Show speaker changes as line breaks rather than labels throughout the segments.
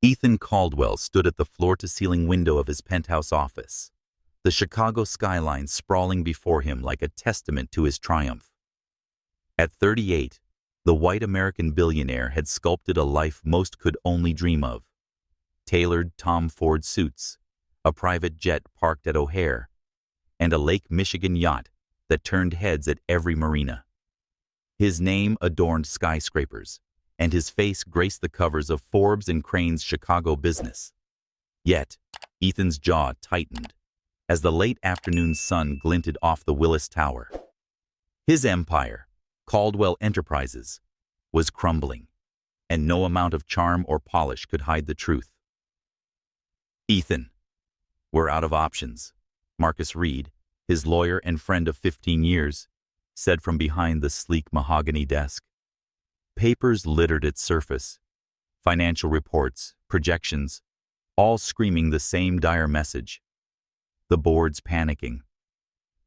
Ethan Caldwell stood at the floor-to-ceiling window of his penthouse office, the Chicago skyline sprawling before him like a testament to his triumph. At 38, the white American billionaire had sculpted a life most could only dream of. Tailored Tom Ford suits, a private jet parked at O'Hare, and a Lake Michigan yacht that turned heads at every marina. His name adorned skyscrapers, and his face graced the covers of Forbes and Crane's Chicago Business. Yet, Ethan's jaw tightened as the late afternoon sun glinted off the Willis Tower. His empire, Caldwell Enterprises, was crumbling, and no amount of charm or polish could hide the truth. "Ethan, we're out of options," Marcus Reed, his lawyer and friend of 15 years, said from behind the sleek mahogany desk. Papers littered its surface, financial reports, projections, all screaming the same dire message. The board's panicking.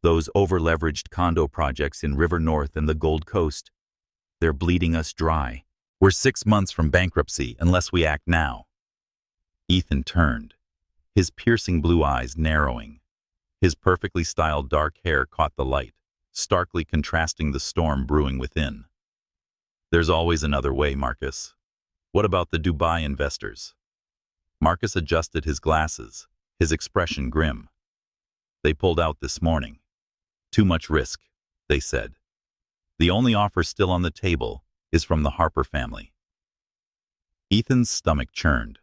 Those over-leveraged condo projects in River North and the Gold Coast, they're bleeding us dry. We're 6 months from bankruptcy unless we act now. Ethan turned, his piercing blue eyes narrowing. His perfectly styled dark hair caught the light, starkly contrasting the storm brewing within. "There's always another way, Marcus. What about the Dubai investors?" Marcus adjusted his glasses, his expression grim. "They pulled out this morning. Too much risk," they said. "The only offer still on the table is from the Harper family." Ethan's stomach churned.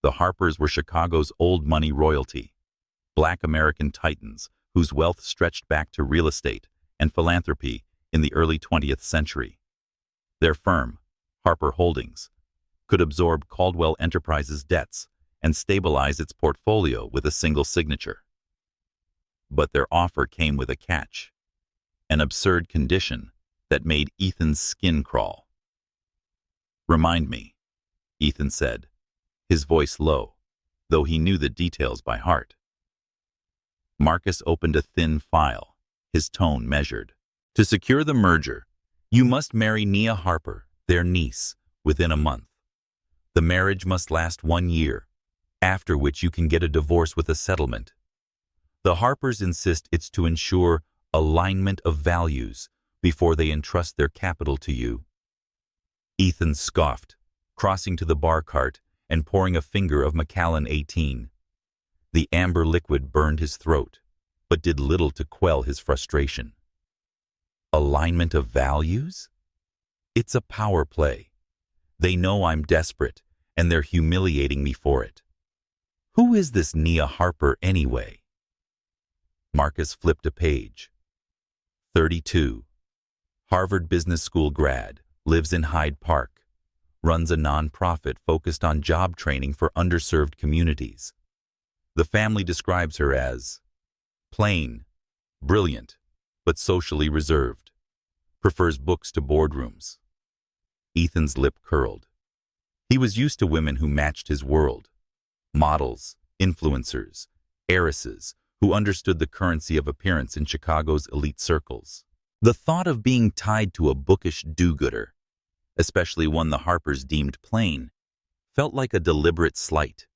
The Harpers were Chicago's old money royalty, Black American titans whose wealth stretched back to real estate and philanthropy in the early 20th century. Their firm, Harper Holdings, could absorb Caldwell Enterprises' debts and stabilize its portfolio with a single signature. But their offer came with a catch, an absurd condition that made Ethan's skin crawl. "Remind me," Ethan said, his voice low, though he knew the details by heart. Marcus opened a thin file, his tone measured. "To secure the merger, you must marry Nia Harper, their niece, within a month. The marriage must last 1 year, after which you can get a divorce with a settlement. The Harpers insist it's to ensure alignment of values before they entrust their capital to you." Ethan scoffed, crossing to the bar cart and pouring a finger of Macallan 18. The amber liquid burned his throat, but did little to quell his frustration. Alignment of values? It's a power play. They know I'm desperate, and they're humiliating me for it. Who is this Nia Harper anyway? Marcus flipped a page. 32. Harvard Business School grad, lives in Hyde Park, runs a nonprofit focused on job training for underserved communities. The family describes her as plain, brilliant, but socially reserved. Prefers books to boardrooms. Ethan's lip curled. He was used to women who matched his world. Models, influencers, heiresses who understood the currency of appearance in Chicago's elite circles. The thought of being tied to a bookish do-gooder, especially one the Harpers deemed plain, felt like a deliberate slight.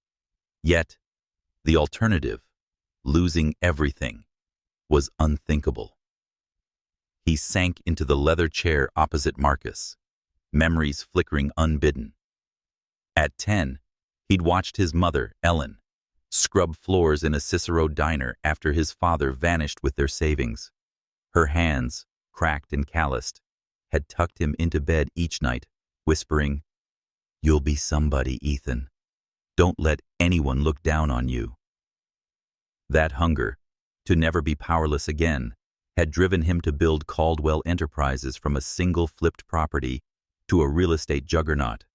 Yet, the alternative, losing everything, was unthinkable. He sank into the leather chair opposite Marcus, memories flickering unbidden. At 10, he'd watched his mother, Ellen, scrub floors in a Cicero diner after his father vanished with their savings. Her hands, cracked and calloused, had tucked him into bed each night, whispering, "You'll be somebody, Ethan. Don't let anyone look down on you." That hunger, to never be powerless again, had driven him to build Caldwell Enterprises from a single flipped property to a real estate juggernaut.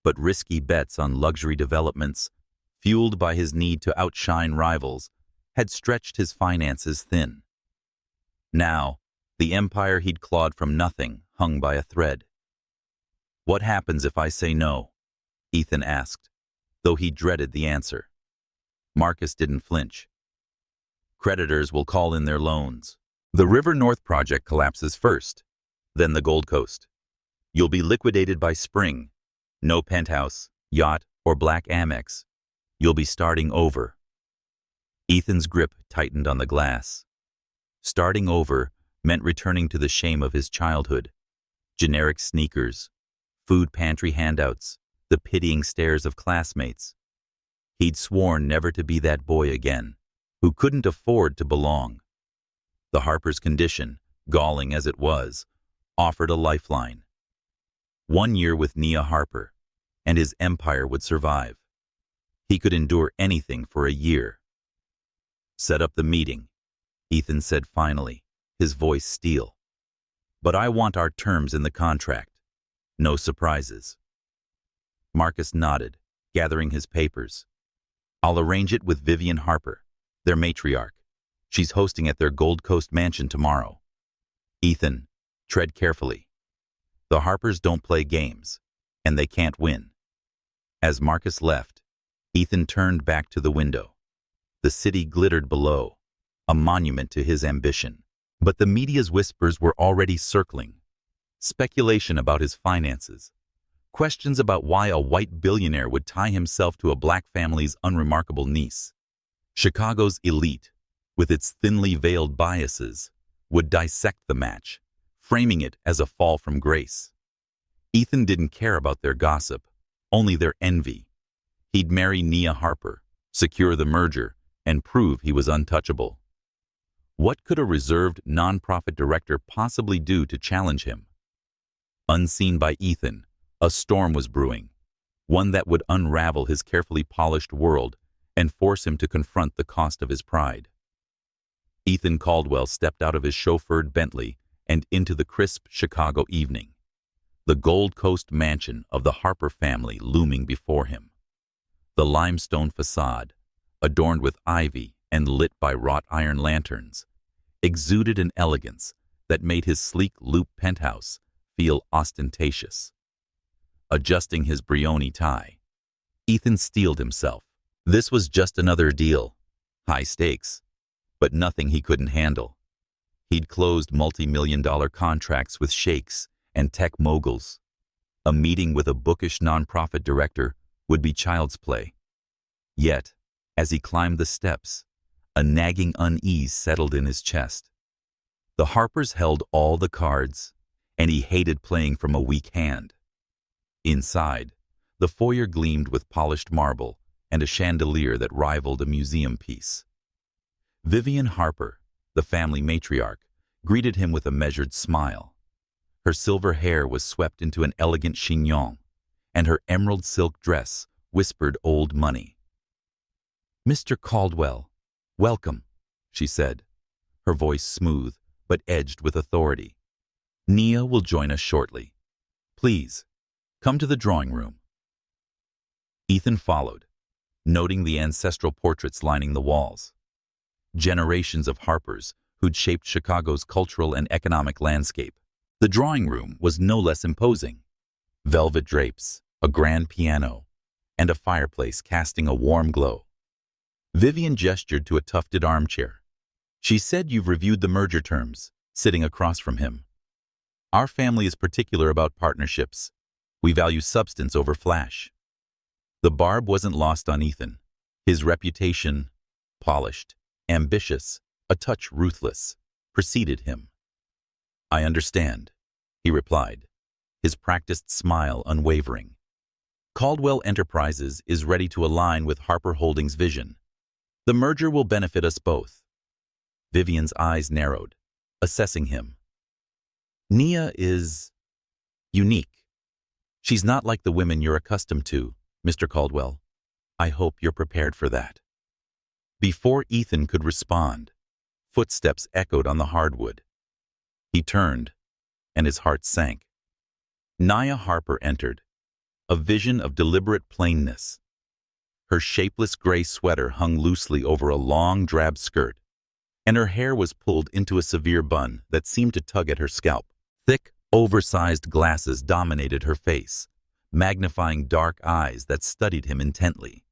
But risky bets on luxury developments, fueled by his need to outshine rivals, had stretched his finances thin. Now, the empire he'd clawed from nothing hung by a thread. "What happens if I say no?" Ethan asked, though he dreaded the answer. Marcus didn't flinch. "Creditors will call in their loans. The River North project collapses first, then the Gold Coast. You'll be liquidated by spring. No penthouse, yacht, or black Amex, you'll be starting over. Ethan's grip tightened on the glass. Starting over meant returning to the shame of his childhood. Generic sneakers, food pantry handouts, the pitying stares of classmates. He'd sworn never to be that boy again, who couldn't afford to belong. The Harpers' condition, galling as it was, offered a lifeline. 1 year with Nia Harper, and his empire would survive. He could endure anything for a year. Set up the meeting, Ethan said finally, his voice steel. But I want our terms in the contract. No surprises. Marcus nodded, gathering his papers. I'll arrange it with Vivian Harper, their matriarch. She's hosting at their Gold Coast mansion tomorrow. Ethan, tread carefully. The Harpers don't play games, and they can't win. As Marcus left, Ethan turned back to the window. The city glittered below, a monument to his ambition. But the media's whispers were already circling. Speculation about his finances. Questions about why a white billionaire would tie himself to a black family's unremarkable niece. Chicago's elite, with its thinly veiled biases, would dissect the match, framing it as a fall from grace. Ethan didn't care about their gossip, only their envy. He'd marry Nia Harper, secure the merger, and prove he was untouchable. What could a reserved nonprofit director possibly do to challenge him? Unseen by Ethan, a storm was brewing, one that would unravel his carefully polished world and force him to confront the cost of his pride. Ethan Caldwell stepped out of his chauffeured Bentley and into the crisp Chicago evening, the Gold Coast mansion of the Harper family looming before him. The limestone facade, adorned with ivy and lit by wrought iron lanterns, exuded an elegance that made his sleek loop penthouse feel ostentatious. Adjusting his Brioni tie, Ethan steeled himself. This was just another deal. High stakes, but nothing he couldn't handle. He'd closed multi-million-dollar contracts with sheikhs and tech moguls. A meeting with a bookish nonprofit director would be child's play. Yet, as he climbed the steps, a nagging unease settled in his chest. The Harpers held all the cards, and he hated playing from a weak hand. Inside, the foyer gleamed with polished marble and a chandelier that rivaled a museum piece. Vivian Harper, the family matriarch, greeted him with a measured smile. Her silver hair was swept into an elegant chignon, and her emerald silk dress whispered old money. "Mr. Caldwell, welcome," she said, her voice smooth but edged with authority. "Nia will join us shortly. Please, come to the drawing room." Ethan followed, noting the ancestral portraits lining the walls. Generations of Harpers who'd shaped Chicago's cultural and economic landscape. The drawing room was no less imposing. Velvet drapes, a grand piano, and a fireplace casting a warm glow. Vivian gestured to a tufted armchair. "She said you've reviewed the merger terms," sitting across from him. "Our family is particular about partnerships. We value substance over flash." The barb wasn't lost on Ethan. His reputation, polished, ambitious, a touch ruthless, preceded him. "I understand," he replied, his practiced smile unwavering. "Caldwell Enterprises is ready to align with Harper Holdings' vision. The merger will benefit us both." Vivian's eyes narrowed, assessing him. "Nia is unique. She's not like the women you're accustomed to, Mr. Caldwell. I hope you're prepared for that." Before Ethan could respond, footsteps echoed on the hardwood. He turned, and his heart sank. Nia Harper entered, a vision of deliberate plainness. Her shapeless gray sweater hung loosely over a long, drab skirt, and her hair was pulled into a severe bun that seemed to tug at her scalp. Thick, oversized glasses dominated her face, magnifying dark eyes that studied him intently.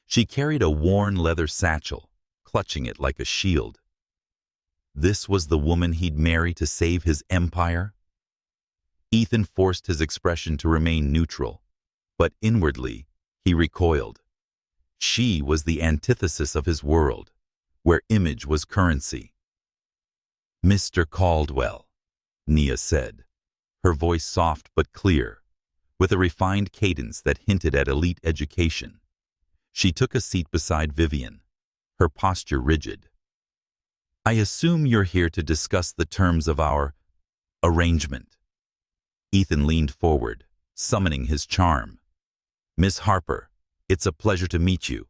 She carried a worn leather satchel, clutching it like a shield. This was the woman he'd marry to save his empire? Ethan forced his expression to remain neutral, but inwardly, He recoiled. She was the antithesis of his world, where image was currency. "Mr. Caldwell," Nia said, her voice soft but clear, with a refined cadence that hinted at elite education. She took a seat beside Vivian, her posture rigid. "I assume you're here to discuss the terms of our arrangement." Ethan leaned forward, summoning his charm. "Miss Harper, it's a pleasure to meet you.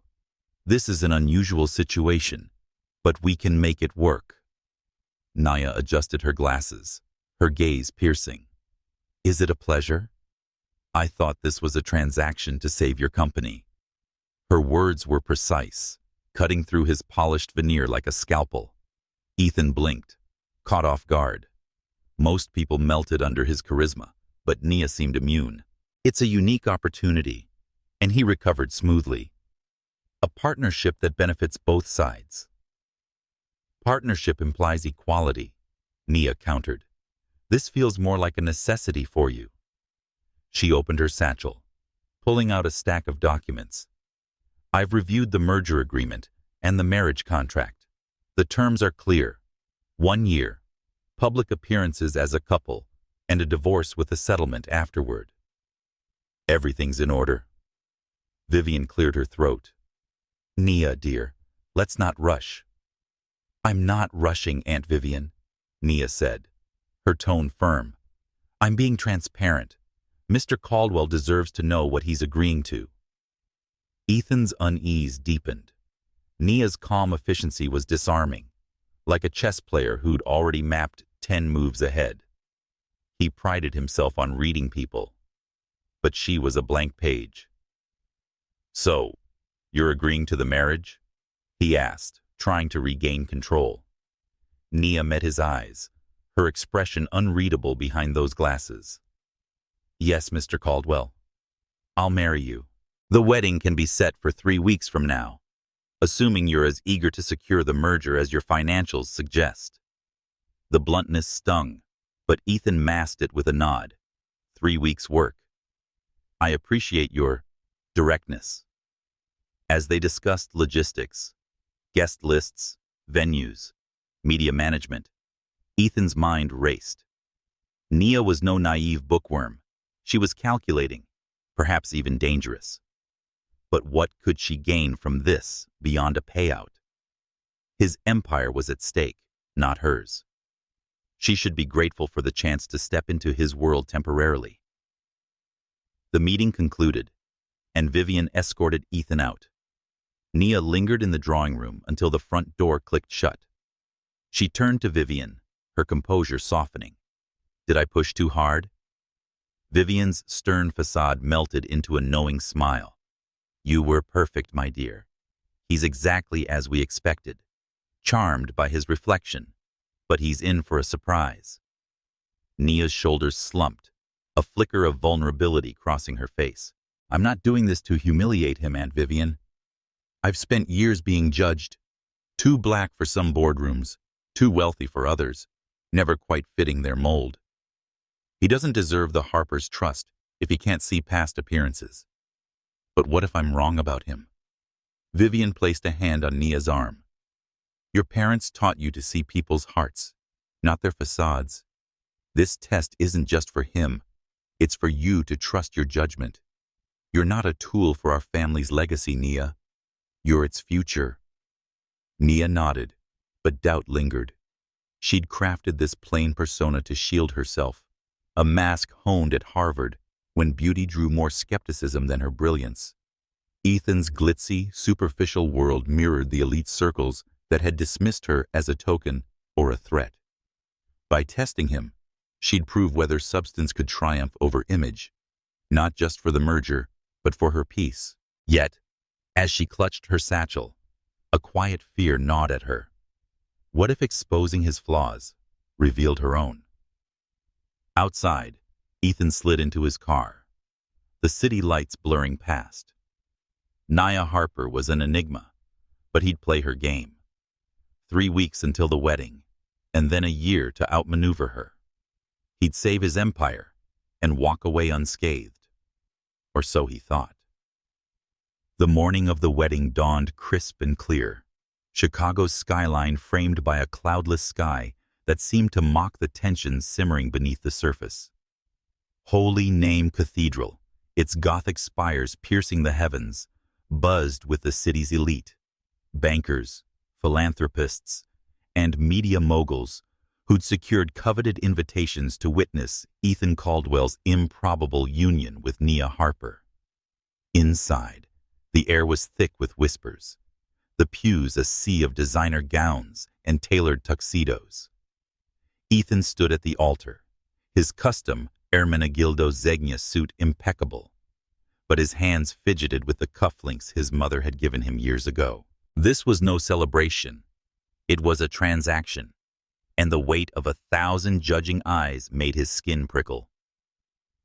This is an unusual situation, but we can make it work." Nia adjusted her glasses, her gaze piercing. "Is it a pleasure? I thought this was a transaction to save your company." Her words were precise, cutting through his polished veneer like a scalpel. Ethan blinked, caught off guard. Most people melted under his charisma, but Nia seemed immune. "It's a unique opportunity," and he recovered smoothly. "A partnership that benefits both sides." "Partnership implies equality," Nia countered. "This feels more like a necessity for you." She opened her satchel, pulling out a stack of documents. "I've reviewed the merger agreement and the marriage contract. The terms are clear. 1 year, public appearances as a couple, and a divorce with a settlement afterward." "Everything's in order." Vivian cleared her throat. "Nia, dear, let's not rush." "I'm not rushing, Aunt Vivian," Nia said, her tone firm. "I'm being transparent. Mr. Caldwell deserves to know what he's agreeing to." Ethan's unease deepened. Nia's calm efficiency was disarming, like a chess player who'd already mapped 10 moves ahead. He prided himself on reading people, but she was a blank page. "So, you're agreeing to the marriage?" he asked, trying to regain control. Nia met his eyes, her expression unreadable behind those glasses. "Yes, Mr. Caldwell. I'll marry you. The wedding can be set for 3 weeks from now, assuming you're as eager to secure the merger as your financials suggest." The bluntness stung, but Ethan masked it with a nod. 3 weeks' work. "I appreciate your directness." As they discussed logistics, guest lists, venues, media management, Ethan's mind raced. Nia was no naive bookworm. She was calculating, perhaps even dangerous. But what could she gain from this beyond a payout? His empire was at stake, not hers. She should be grateful for the chance to step into his world temporarily. The meeting concluded, and Vivian escorted Ethan out. Nia lingered in the drawing room until the front door clicked shut. She turned to Vivian, her composure softening. "Did I push too hard?" Vivian's stern facade melted into a knowing smile. "You were perfect, my dear. He's exactly as we expected, charmed by his reflection, but he's in for a surprise." Nia's shoulders slumped, a flicker of vulnerability crossing her face. "I'm not doing this to humiliate him, Aunt Vivian. I've spent years being judged. Too black for some boardrooms, too wealthy for others, never quite fitting their mold. He doesn't deserve the Harper's trust if he can't see past appearances. But what if I'm wrong about him?" Vivian placed a hand on Nia's arm. "Your parents taught you to see people's hearts, not their facades. This test isn't just for him. It's for you to trust your judgment. You're not a tool for our family's legacy, Nia. You're its future." Nia nodded, but doubt lingered. She'd crafted this plain persona to shield herself, a mask honed at Harvard when beauty drew more skepticism than her brilliance. Ethan's glitzy, superficial world mirrored the elite circles that had dismissed her as a token or a threat. By testing him, she'd prove whether substance could triumph over image, not just for the merger, but for her peace. Yet, as she clutched her satchel, a quiet fear gnawed at her. What if exposing his flaws revealed her own? Outside, Ethan slid into his car, the city lights blurring past. Nia Harper was an enigma, but he'd play her game. 3 weeks until the wedding, and then a year to outmaneuver her. He'd save his empire and walk away unscathed. Or so he thought. The morning of the wedding dawned crisp and clear. Chicago's skyline framed by a cloudless sky that seemed to mock the tensions simmering beneath the surface. Holy Name Cathedral, its Gothic spires piercing the heavens, buzzed with the city's elite, bankers, philanthropists, and media moguls who'd secured coveted invitations to witness Ethan Caldwell's improbable union with Nia Harper. Inside, the air was thick with whispers, the pews a sea of designer gowns and tailored tuxedos. Ethan stood at the altar, his custom Ermenegildo Zegna suit impeccable, but his hands fidgeted with the cufflinks his mother had given him years ago. This was no celebration. It was a transaction, and the weight of 1,000 judging eyes made his skin prickle.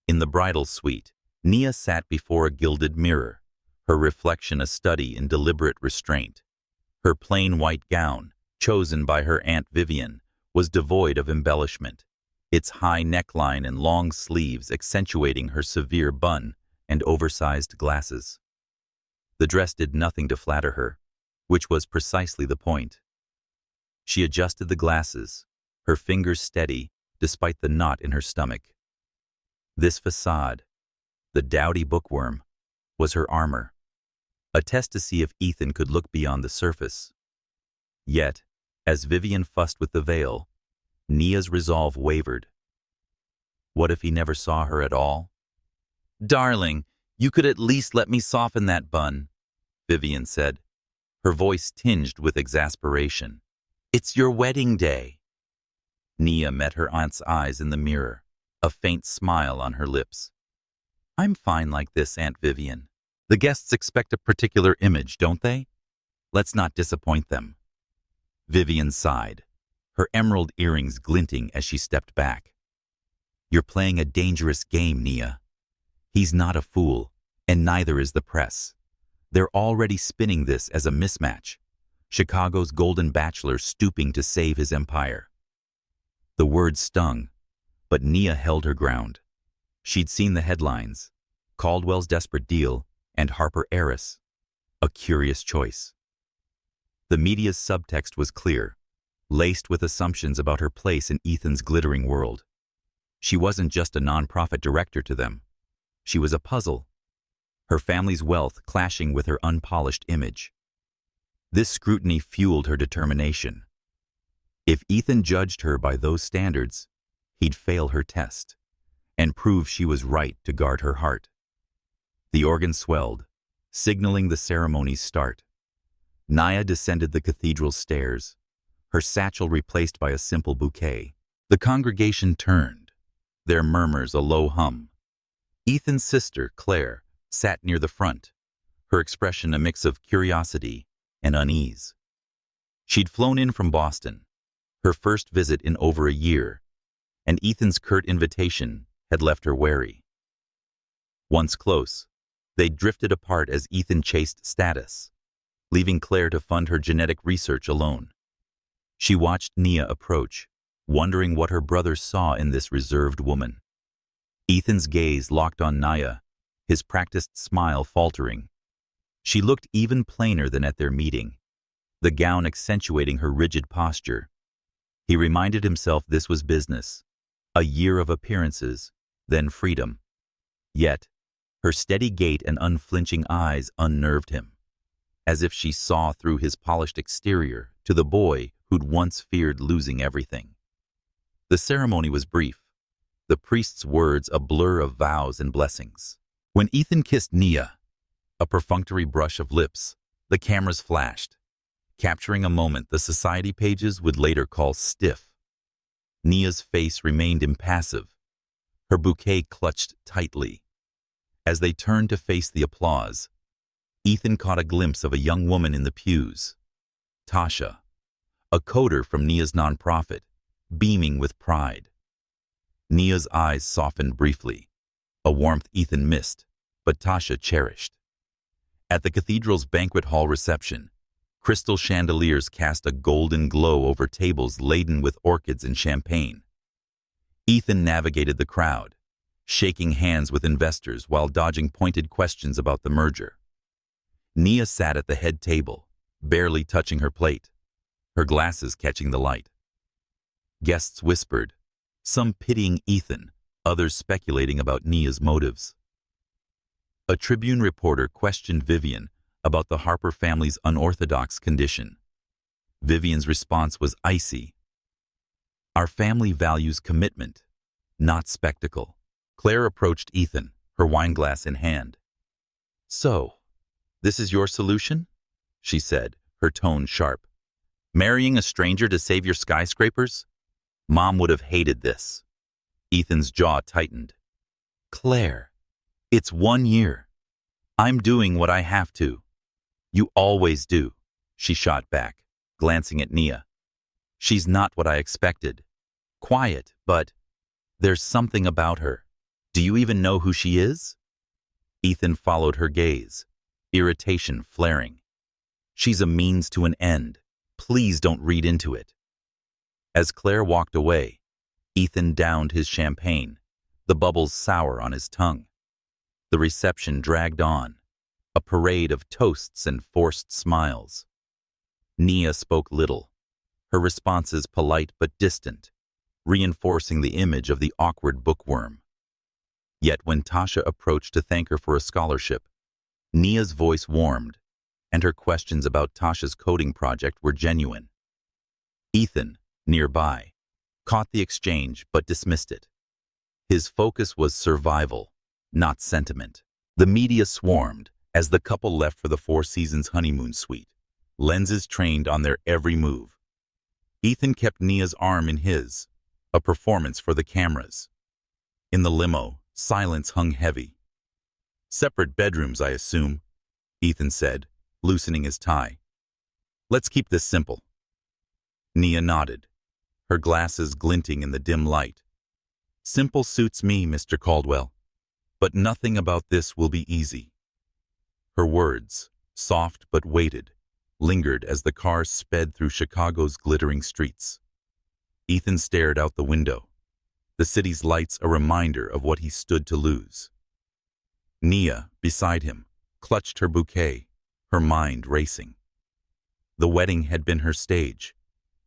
In the bridal suite, Nia sat before a gilded mirror, her reflection a study in deliberate restraint. Her plain white gown, chosen by her Aunt Vivian, was devoid of embellishment, its high neckline and long sleeves accentuating her severe bun and oversized glasses. The dress did nothing to flatter her, which was precisely the point. She adjusted the glasses, her fingers steady despite the knot in her stomach. This facade, the dowdy bookworm, was her armor, a test to see if Ethan could look beyond the surface. Yet, as Vivian fussed with the veil, Nia's resolve wavered. What if he never saw her at all? "Darling, you could at least let me soften that bun," Vivian said, her voice tinged with exasperation. "It's your wedding day." Nia met her aunt's eyes in the mirror, a faint smile on her lips. "I'm fine like this, Aunt Vivian. The guests expect a particular image, don't they? Let's not disappoint them." Vivian sighed, her emerald earrings glinting as she stepped back. "You're playing a dangerous game, Nia. He's not a fool, and neither is the press. They're already spinning this as a mismatch, Chicago's golden bachelor stooping to save his empire." The words stung, but Nia held her ground. She'd seen the headlines, Caldwell's desperate deal and Harper heiress. A curious choice. The media's subtext was clear, laced with assumptions about her place in Ethan's glittering world. She wasn't just a nonprofit director to them. She was a puzzle, her family's wealth clashing with her unpolished image. This scrutiny fueled her determination. If Ethan judged her by those standards, he'd fail her test and prove she was right to guard her heart. The organ swelled, signaling the ceremony's start. Nia descended the cathedral stairs, her satchel replaced by a simple bouquet. The congregation turned, their murmurs a low hum. Ethan's sister, Claire, sat near the front, her expression a mix of curiosity and unease. She'd flown in from Boston, her first visit in over a year, and Ethan's curt invitation had left her wary. Once close, they drifted apart as Ethan chased status, leaving Claire to fund her genetic research alone. She watched Nia approach, wondering what her brother saw in this reserved woman. Ethan's gaze locked on Nia, his practiced smile faltering. She looked even plainer than at their meeting, the gown accentuating her rigid posture. He reminded himself this was business, a year of appearances, then freedom. Yet, her steady gait and unflinching eyes unnerved him, as if she saw through his polished exterior to the boy who'd once feared losing everything. The ceremony was brief, the priest's words a blur of vows and blessings. When Ethan kissed Nia, a perfunctory brush of lips, the cameras flashed, capturing a moment the society pages would later call stiff. Nia's face remained impassive, her bouquet clutched tightly. As they turned to face the applause, Ethan caught a glimpse of a young woman in the pews, Tasha, a coder from Nia's nonprofit, beaming with pride. Nia's eyes softened briefly, a warmth Ethan missed, but Tasha cherished. At the cathedral's banquet hall reception, crystal chandeliers cast a golden glow over tables laden with orchids and champagne. Ethan navigated the crowd, shaking hands with investors while dodging pointed questions about the merger. Nia sat at the head table, barely touching her plate, her glasses catching the light. Guests whispered, some pitying Ethan, others speculating about Nia's motives. A Tribune reporter questioned Vivian about the Harper family's unorthodox condition. Vivian's response was icy. Our family values commitment, not spectacle. Claire approached Ethan, her wineglass in hand. So, this is your solution? She said, her tone sharp. Marrying a stranger to save your skyscrapers? Mom would have hated this. Ethan's jaw tightened. Claire, it's 1 year. I'm doing what I have to. You always do, she shot back, glancing at Nia. She's not what I expected. Quiet, but there's something about her. Do you even know who she is? Ethan followed her gaze, irritation flaring. She's a means to an end. Please don't read into it. As Claire walked away, Ethan downed his champagne, the bubbles sour on his tongue. The reception dragged on, a parade of toasts and forced smiles. Nia spoke little, her responses polite but distant, reinforcing the image of the awkward bookworm. Yet when Tasha approached to thank her for a scholarship, Nia's voice warmed, and her questions about Tasha's coding project were genuine. Ethan, nearby, caught the exchange but dismissed it. His focus was survival, not sentiment. The media swarmed as the couple left for the Four Seasons honeymoon suite, lenses trained on their every move. Ethan kept Nia's arm in his, a performance for the cameras. In the limo, silence hung heavy. Separate bedrooms, I assume, Ethan said, loosening his tie. Let's keep this simple. Nia nodded, her glasses glinting in the dim light. Simple suits me, Mr. Caldwell, but nothing about this will be easy. Her words, soft but weighted, lingered as the car sped through Chicago's glittering streets. Ethan stared out the window, the city's lights a reminder of what he stood to lose. Nia, beside him, clutched her bouquet, her mind racing. The wedding had been her stage,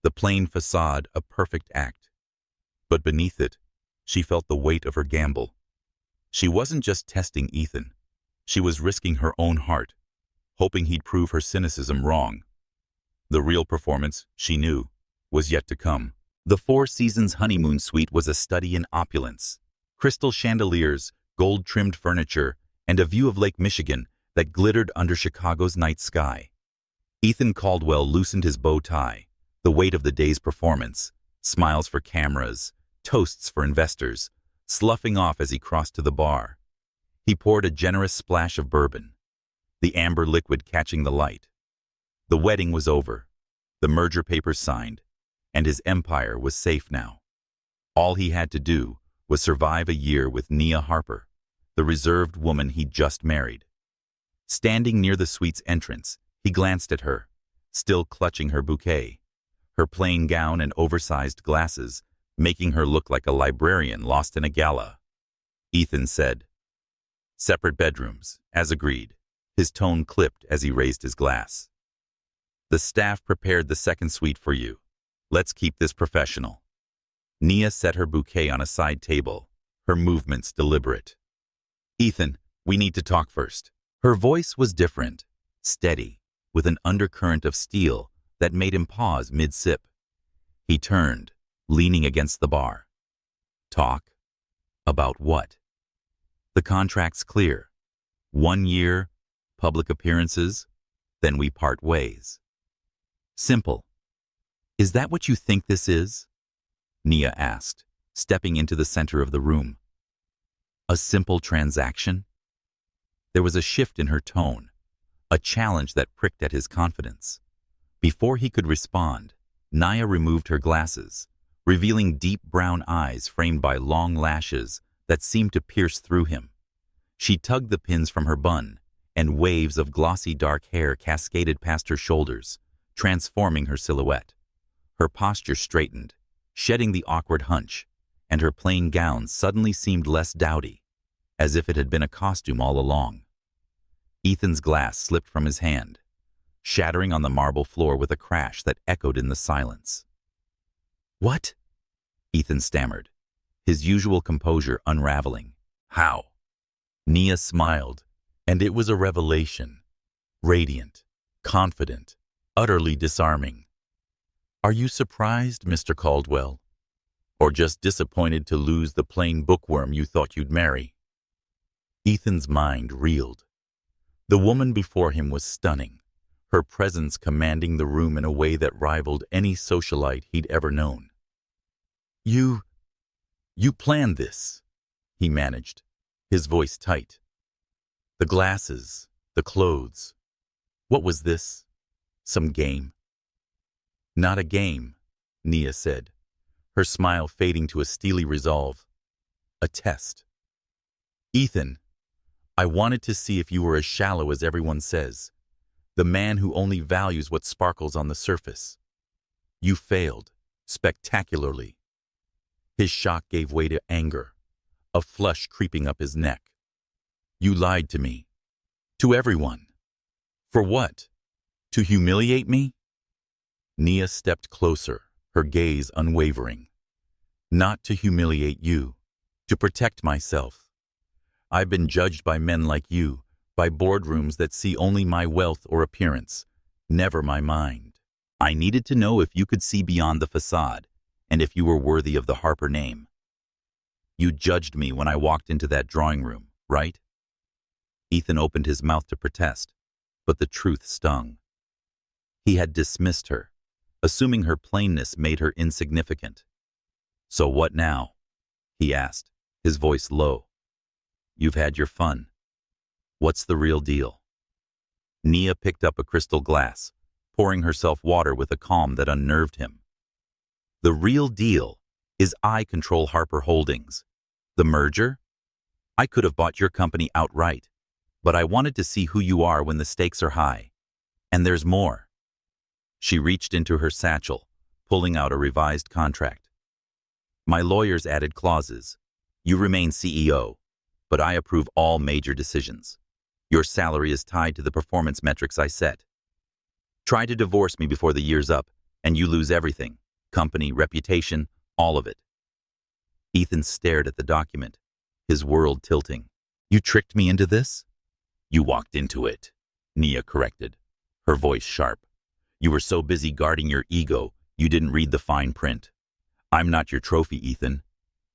the plain facade a perfect act. But beneath it, she felt the weight of her gamble. She wasn't just testing Ethan. She was risking her own heart, hoping he'd prove her cynicism wrong. The real performance, she knew, was yet to come. The Four Seasons honeymoon suite was a study in opulence. Crystal chandeliers, gold-trimmed furniture, and a view of Lake Michigan that glittered under Chicago's night sky. Ethan Caldwell loosened his bow tie, the weight of the day's performance, smiles for cameras, toasts for investors, sloughing off as he crossed to the bar. He poured a generous splash of bourbon, the amber liquid catching the light. The wedding was over, the merger papers signed, and his empire was safe now. All he had to do was survive a year with Nia Harper, the reserved woman he'd just married. Standing near the suite's entrance, he glanced at her, still clutching her bouquet, her plain gown and oversized glasses, making her look like a librarian lost in a gala. Ethan said, "Separate bedrooms, as agreed." His tone clipped as he raised his glass. "The staff prepared the second suite for you. Let's keep this professional." Nia set her bouquet on a side table, her movements deliberate. "Ethan, we need to talk first." Her voice was different, steady, with an undercurrent of steel that made him pause mid-sip. He turned, leaning against the bar. "Talk? About what?" "The contract's clear. 1 year, public appearances, then we part ways." "Simple. Is that what you think this is?" Nia asked, stepping into the center of the room. "A simple transaction?" There was a shift in her tone, a challenge that pricked at his confidence. Before he could respond, Nia removed her glasses, revealing deep brown eyes framed by long lashes that seemed to pierce through him. She tugged the pins from her bun, and waves of glossy dark hair cascaded past her shoulders, transforming her silhouette. Her posture straightened, shedding the awkward hunch, and her plain gown suddenly seemed less dowdy, as if it had been a costume all along. Ethan's glass slipped from his hand, shattering on the marble floor with a crash that echoed in the silence. "What?" Ethan stammered, his usual composure unraveling. "How?" Nia smiled, and it was a revelation. Radiant, confident, utterly disarming. "Are you surprised, Mr. Caldwell? Or just disappointed to lose the plain bookworm you thought you'd marry?" Ethan's mind reeled. The woman before him was stunning, her presence commanding the room in a way that rivaled any socialite he'd ever known. You planned this," he managed, his voice tight. "The glasses, the clothes. What was this? Some game?" "Not a game," Nia said, her smile fading to a steely resolve. "A test. Ethan, I wanted to see if you were as shallow as everyone says, the man who only values what sparkles on the surface. You failed, spectacularly." His shock gave way to anger, a flush creeping up his neck. "You lied to me. To everyone. For what? To humiliate me?" Nia stepped closer, her gaze unwavering. "Not to humiliate you. To protect myself. I've been judged by men like you, by boardrooms that see only my wealth or appearance, never my mind. I needed to know if you could see beyond the facade, and if you were worthy of the Harper name. You judged me when I walked into that drawing room, right?" Ethan opened his mouth to protest, but the truth stung. He had dismissed her, assuming her plainness made her insignificant. "So what now?" he asked, his voice low. "You've had your fun. What's the real deal?" Nia picked up a crystal glass, pouring herself water with a calm that unnerved him. "The real deal is I control Harper Holdings. The merger? I could have bought your company outright, but I wanted to see who you are when the stakes are high. And there's more." She reached into her satchel, pulling out a revised contract. "My lawyers added clauses. You remain CEO, but I approve all major decisions. Your salary is tied to the performance metrics I set. Try to divorce me before the year's up, and you lose everything. Company, reputation, all of it." Ethan stared at the document, his world tilting. "You tricked me into this?" "You walked into it," Nia corrected, her voice sharp. "You were so busy guarding your ego, you didn't read the fine print. I'm not your trophy, Ethan.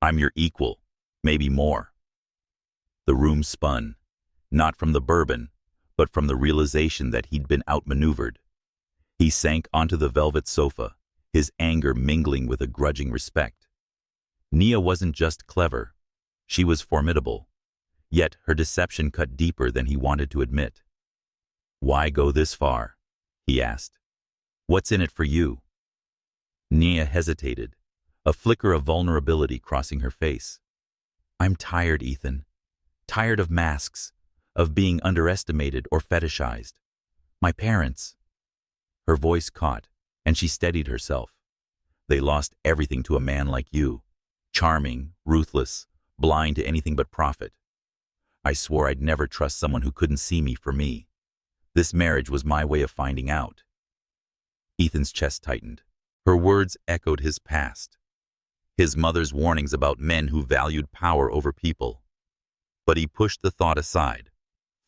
I'm your equal, maybe more." The room spun, not from the bourbon, but from the realization that he'd been outmaneuvered. He sank onto the velvet sofa, his anger mingling with a grudging respect. Nia wasn't just clever, she was formidable. Yet her deception cut deeper than he wanted to admit. "Why go this far?" he asked. "What's in it for you?" Nia hesitated, a flicker of vulnerability crossing her face. "I'm tired, Ethan. Tired of masks, of being underestimated or fetishized. My parents—" Her voice caught, and she steadied herself. "They lost everything to a man like you. Charming, ruthless, blind to anything but profit. I swore I'd never trust someone who couldn't see me for me. This marriage was my way of finding out." Ethan's chest tightened. Her words echoed his past. His mother's warnings about men who valued power over people. But he pushed the thought aside,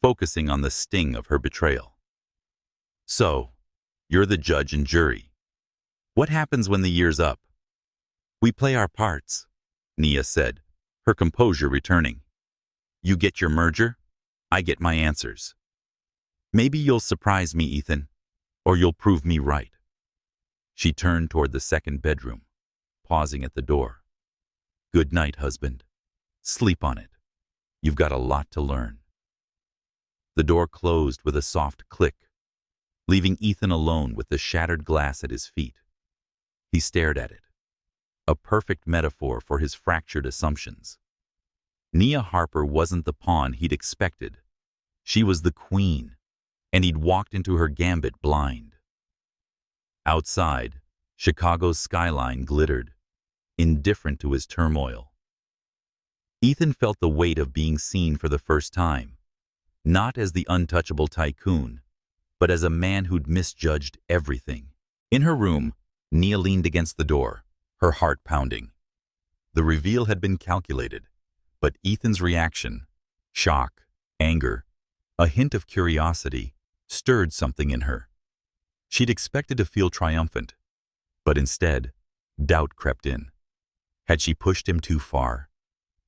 focusing on the sting of her betrayal. "So, you're the judge and jury. What happens when the year's up?" "We play our parts," Nia said, her composure returning. "You get your merger, I get my answers. Maybe you'll surprise me, Ethan, or you'll prove me right." She turned toward the second bedroom, pausing at the door. "Good night, husband. Sleep on it. You've got a lot to learn." The door closed with a soft click, leaving Ethan alone with the shattered glass at his feet. He stared at it, a perfect metaphor for his fractured assumptions. Nia Harper wasn't the pawn he'd expected. She was the queen, and he'd walked into her gambit blind. Outside, Chicago's skyline glittered, indifferent to his turmoil. Ethan felt the weight of being seen for the first time, not as the untouchable tycoon, but as a man who'd misjudged everything. In her room, Nia leaned against the door, her heart pounding. The reveal had been calculated, but Ethan's reaction, shock, anger, a hint of curiosity, stirred something in her. She'd expected to feel triumphant, but instead, doubt crept in. Had she pushed him too far?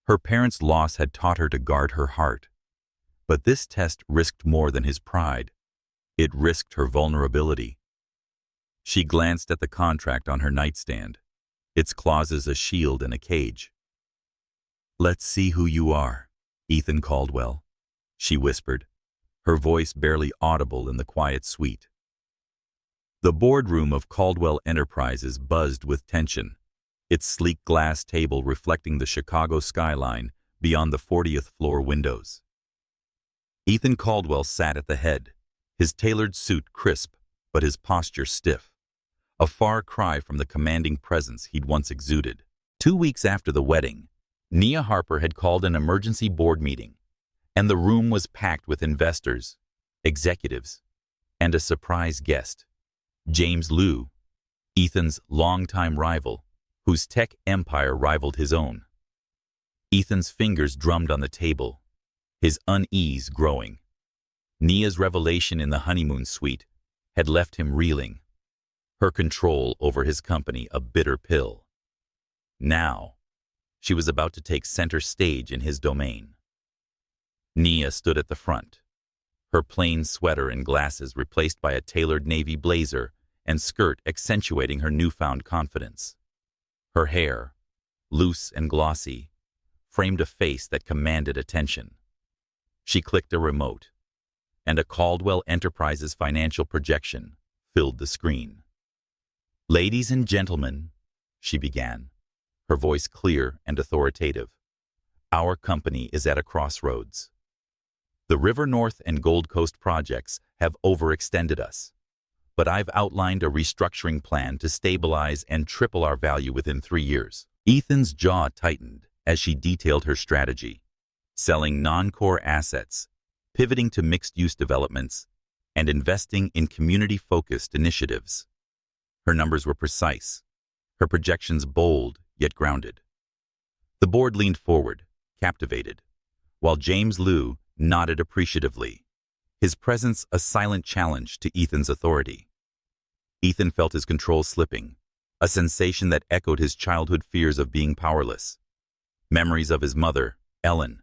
Her parents' loss had taught her to guard her heart. But this test risked more than his pride. It risked her vulnerability. She glanced at the contract on her nightstand, its clauses a shield and a cage. "Let's see who you are, Ethan Caldwell," she whispered, her voice barely audible in the quiet suite. The boardroom of Caldwell Enterprises buzzed with tension, its sleek glass table reflecting the Chicago skyline beyond the 40th floor windows. Ethan Caldwell sat at the head, his tailored suit crisp but his posture stiff, a far cry from the commanding presence he'd once exuded. 2 weeks after the wedding, Nia Harper had called an emergency board meeting, and the room was packed with investors, executives, and a surprise guest, James Liu, Ethan's longtime rival, whose tech empire rivaled his own. Ethan's fingers drummed on the table, his unease growing. Nia's revelation in the honeymoon suite had left him reeling, her control over his company a bitter pill. Now, she was about to take center stage in his domain. Nia stood at the front, her plain sweater and glasses replaced by a tailored navy blazer and skirt accentuating her newfound confidence. Her hair, loose and glossy, framed a face that commanded attention. She clicked a remote, and a Caldwell Enterprises financial projection filled the screen. "Ladies and gentlemen," she began, her voice clear and authoritative, "our company is at a crossroads. The River North and Gold Coast projects have overextended us, but I've outlined a restructuring plan to stabilize and triple our value within 3 years." Ethan's jaw tightened as she detailed her strategy, selling non-core assets, pivoting to mixed-use developments, and investing in community-focused initiatives. Her numbers were precise, her projections bold yet grounded. The board leaned forward, captivated, while James Liu nodded appreciatively, his presence a silent challenge to Ethan's authority. Ethan felt his control slipping, a sensation that echoed his childhood fears of being powerless. Memories of his mother, Ellen,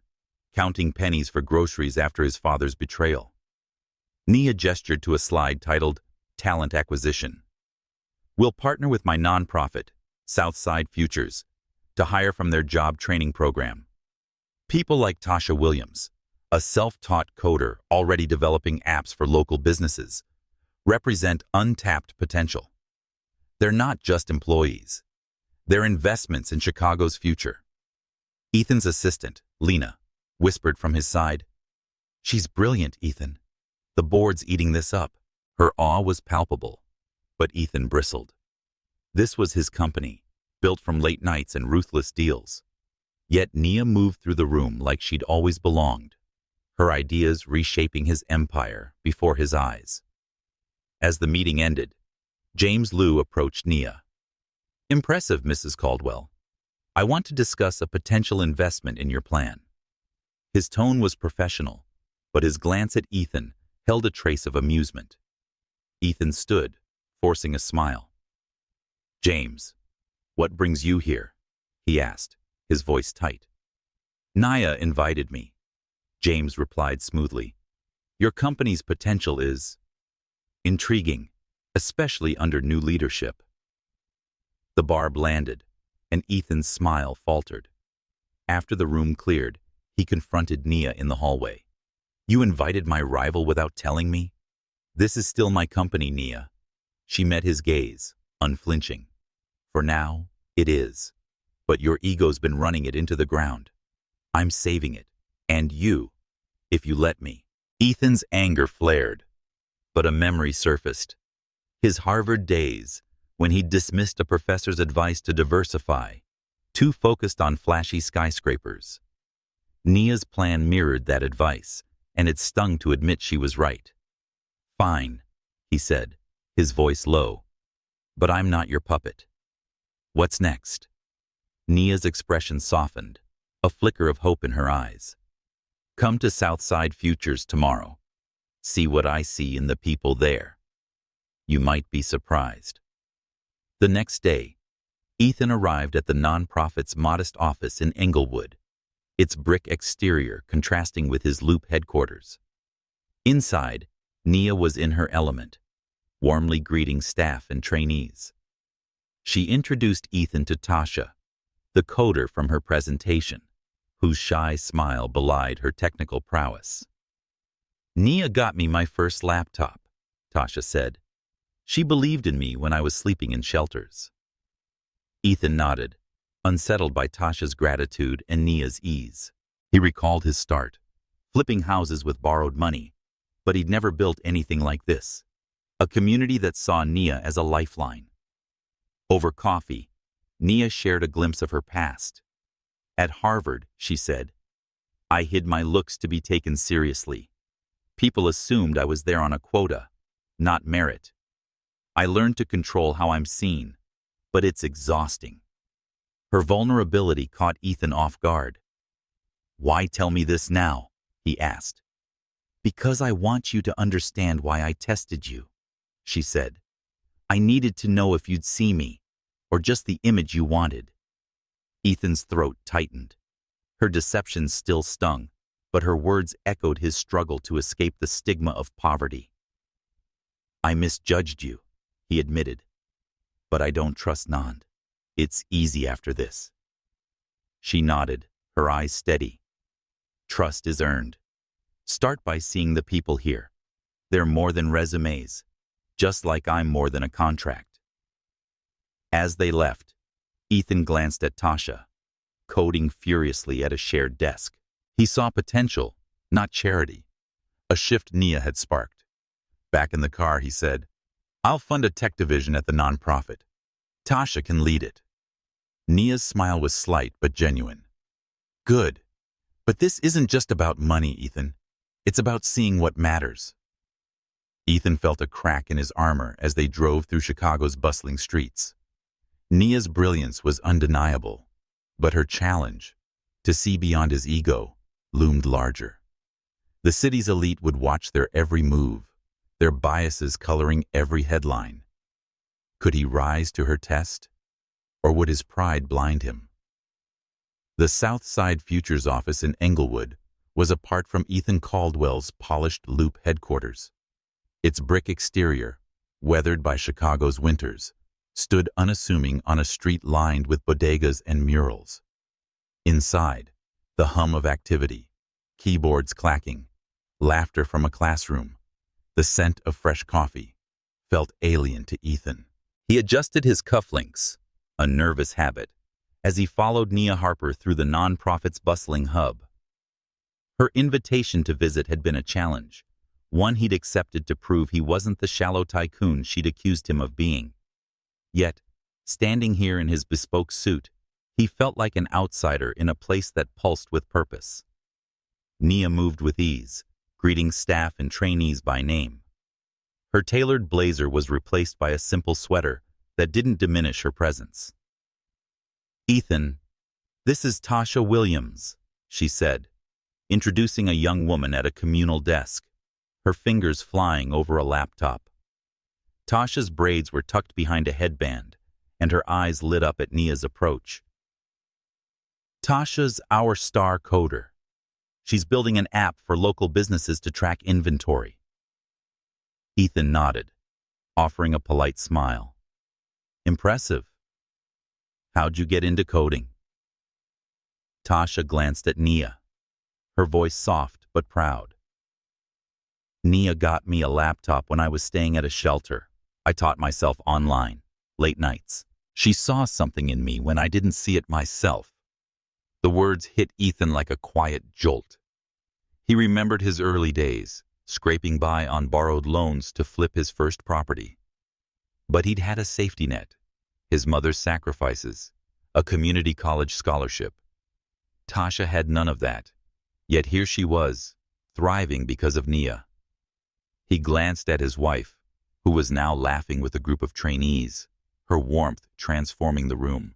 counting pennies for groceries after his father's betrayal. Nia gestured to a slide titled Talent Acquisition. "We'll partner with my nonprofit, Southside Futures, to hire from their job training program. People like Tasha Williams, a self-taught coder already developing apps for local businesses, represent untapped potential. They're not just employees. They're investments in Chicago's future." Ethan's assistant, Lena, whispered from his side, "She's brilliant, Ethan. The board's eating this up." Her awe was palpable, but Ethan bristled. This was his company, built from late nights and ruthless deals. Yet Nia moved through the room like she'd always belonged, her ideas reshaping his empire before his eyes. As the meeting ended, James Liu approached Nia. "Impressive, Mrs. Caldwell. I want to discuss a potential investment in your plan." His tone was professional, but his glance at Ethan held a trace of amusement. Ethan stood, forcing a smile. "James, what brings you here?" he asked, his voice tight. "Nia invited me," James replied smoothly. "Your company's potential is intriguing, especially under new leadership." The barb landed, and Ethan's smile faltered. After the room cleared, he confronted Nia in the hallway. "You invited my rival without telling me?" "This is still my company, Nia." She met his gaze, unflinching. "For now, it is. But your ego's been running it into the ground. I'm saving it. And you, if you let me." Ethan's anger flared, but a memory surfaced. His Harvard days, when he dismissed a professor's advice to diversify, too focused on flashy skyscrapers. Nia's plan mirrored that advice, and it stung to admit she was right. "Fine," he said, his voice low, "but I'm not your puppet." "What's next?" Nia's expression softened, a flicker of hope in her eyes. "Come to Southside Futures tomorrow. See what I see in the people there. You might be surprised." The next day, Ethan arrived at the nonprofit's modest office in Englewood, its brick exterior contrasting with his loop headquarters. Inside, Nia was in her element, warmly greeting staff and trainees. She introduced Ethan to Tasha, the coder from her presentation, whose shy smile belied her technical prowess. "Nia got me my first laptop," Tasha said. "She believed in me when I was sleeping in shelters." Ethan nodded, unsettled by Tasha's gratitude and Nia's ease. He recalled his start, flipping houses with borrowed money, but he'd never built anything like this, a community that saw Nia as a lifeline. Over coffee, Nia shared a glimpse of her past. "At Harvard," she said, "I hid my looks to be taken seriously. People assumed I was there on a quota, not merit. I learned to control how I'm seen, but it's exhausting." Her vulnerability caught Ethan off guard. "Why tell me this now?" he asked. "Because I want you to understand why I tested you," she said. "I needed to know if you'd see me, or just the image you wanted." Ethan's throat tightened. Her deception still stung, but her words echoed his struggle to escape the stigma of poverty. "I misjudged you," he admitted. "But I don't trust Nand. It's easy after this." She nodded, her eyes steady. "Trust is earned. Start by seeing the people here. They're more than resumes, just like I'm more than a contract." As they left, Ethan glanced at Tasha, coding furiously at a shared desk. He saw potential, not charity, a shift Nia had sparked. Back in the car, he said, "I'll fund a tech division at the nonprofit. Tasha can lead it." Nia's smile was slight but genuine. "Good. But this isn't just about money, Ethan. It's about seeing what matters." Ethan felt a crack in his armor as they drove through Chicago's bustling streets. Nia's brilliance was undeniable, but her challenge, to see beyond his ego, loomed larger. The city's elite would watch their every move, their biases coloring every headline. Could he rise to her test, or would his pride blind him? The Southside Futures office in Englewood was apart from Ethan Caldwell's polished loop headquarters. Its brick exterior, weathered by Chicago's winters, stood unassuming on a street lined with bodegas and murals. Inside, the hum of activity, keyboards clacking, laughter from a classroom, the scent of fresh coffee, felt alien to Ethan. He adjusted his cufflinks, a nervous habit, as he followed Nia Harper through the nonprofit's bustling hub. Her invitation to visit had been a challenge, one he'd accepted to prove he wasn't the shallow tycoon she'd accused him of being. Yet, standing here in his bespoke suit, he felt like an outsider in a place that pulsed with purpose. Nia moved with ease, greeting staff and trainees by name. Her tailored blazer was replaced by a simple sweater that didn't diminish her presence. "Ethan, this is Tasha Williams," she said, introducing a young woman at a communal desk, her fingers flying over a laptop. Tasha's braids were tucked behind a headband, and her eyes lit up at Nia's approach. "Tasha's our star coder. She's building an app for local businesses to track inventory." Ethan nodded, offering a polite smile. "Impressive. How'd you get into coding?" Tasha glanced at Nia, her voice soft but proud. "Nia got me a laptop when I was staying at a shelter. I taught myself online, late nights. She saw something in me when I didn't see it myself." The words hit Ethan like a quiet jolt. He remembered his early days, scraping by on borrowed loans to flip his first property. But he'd had a safety net, his mother's sacrifices, a community college scholarship. Tasha had none of that, yet here she was, thriving because of Nia. He glanced at his wife, who was now laughing with a group of trainees, her warmth transforming the room.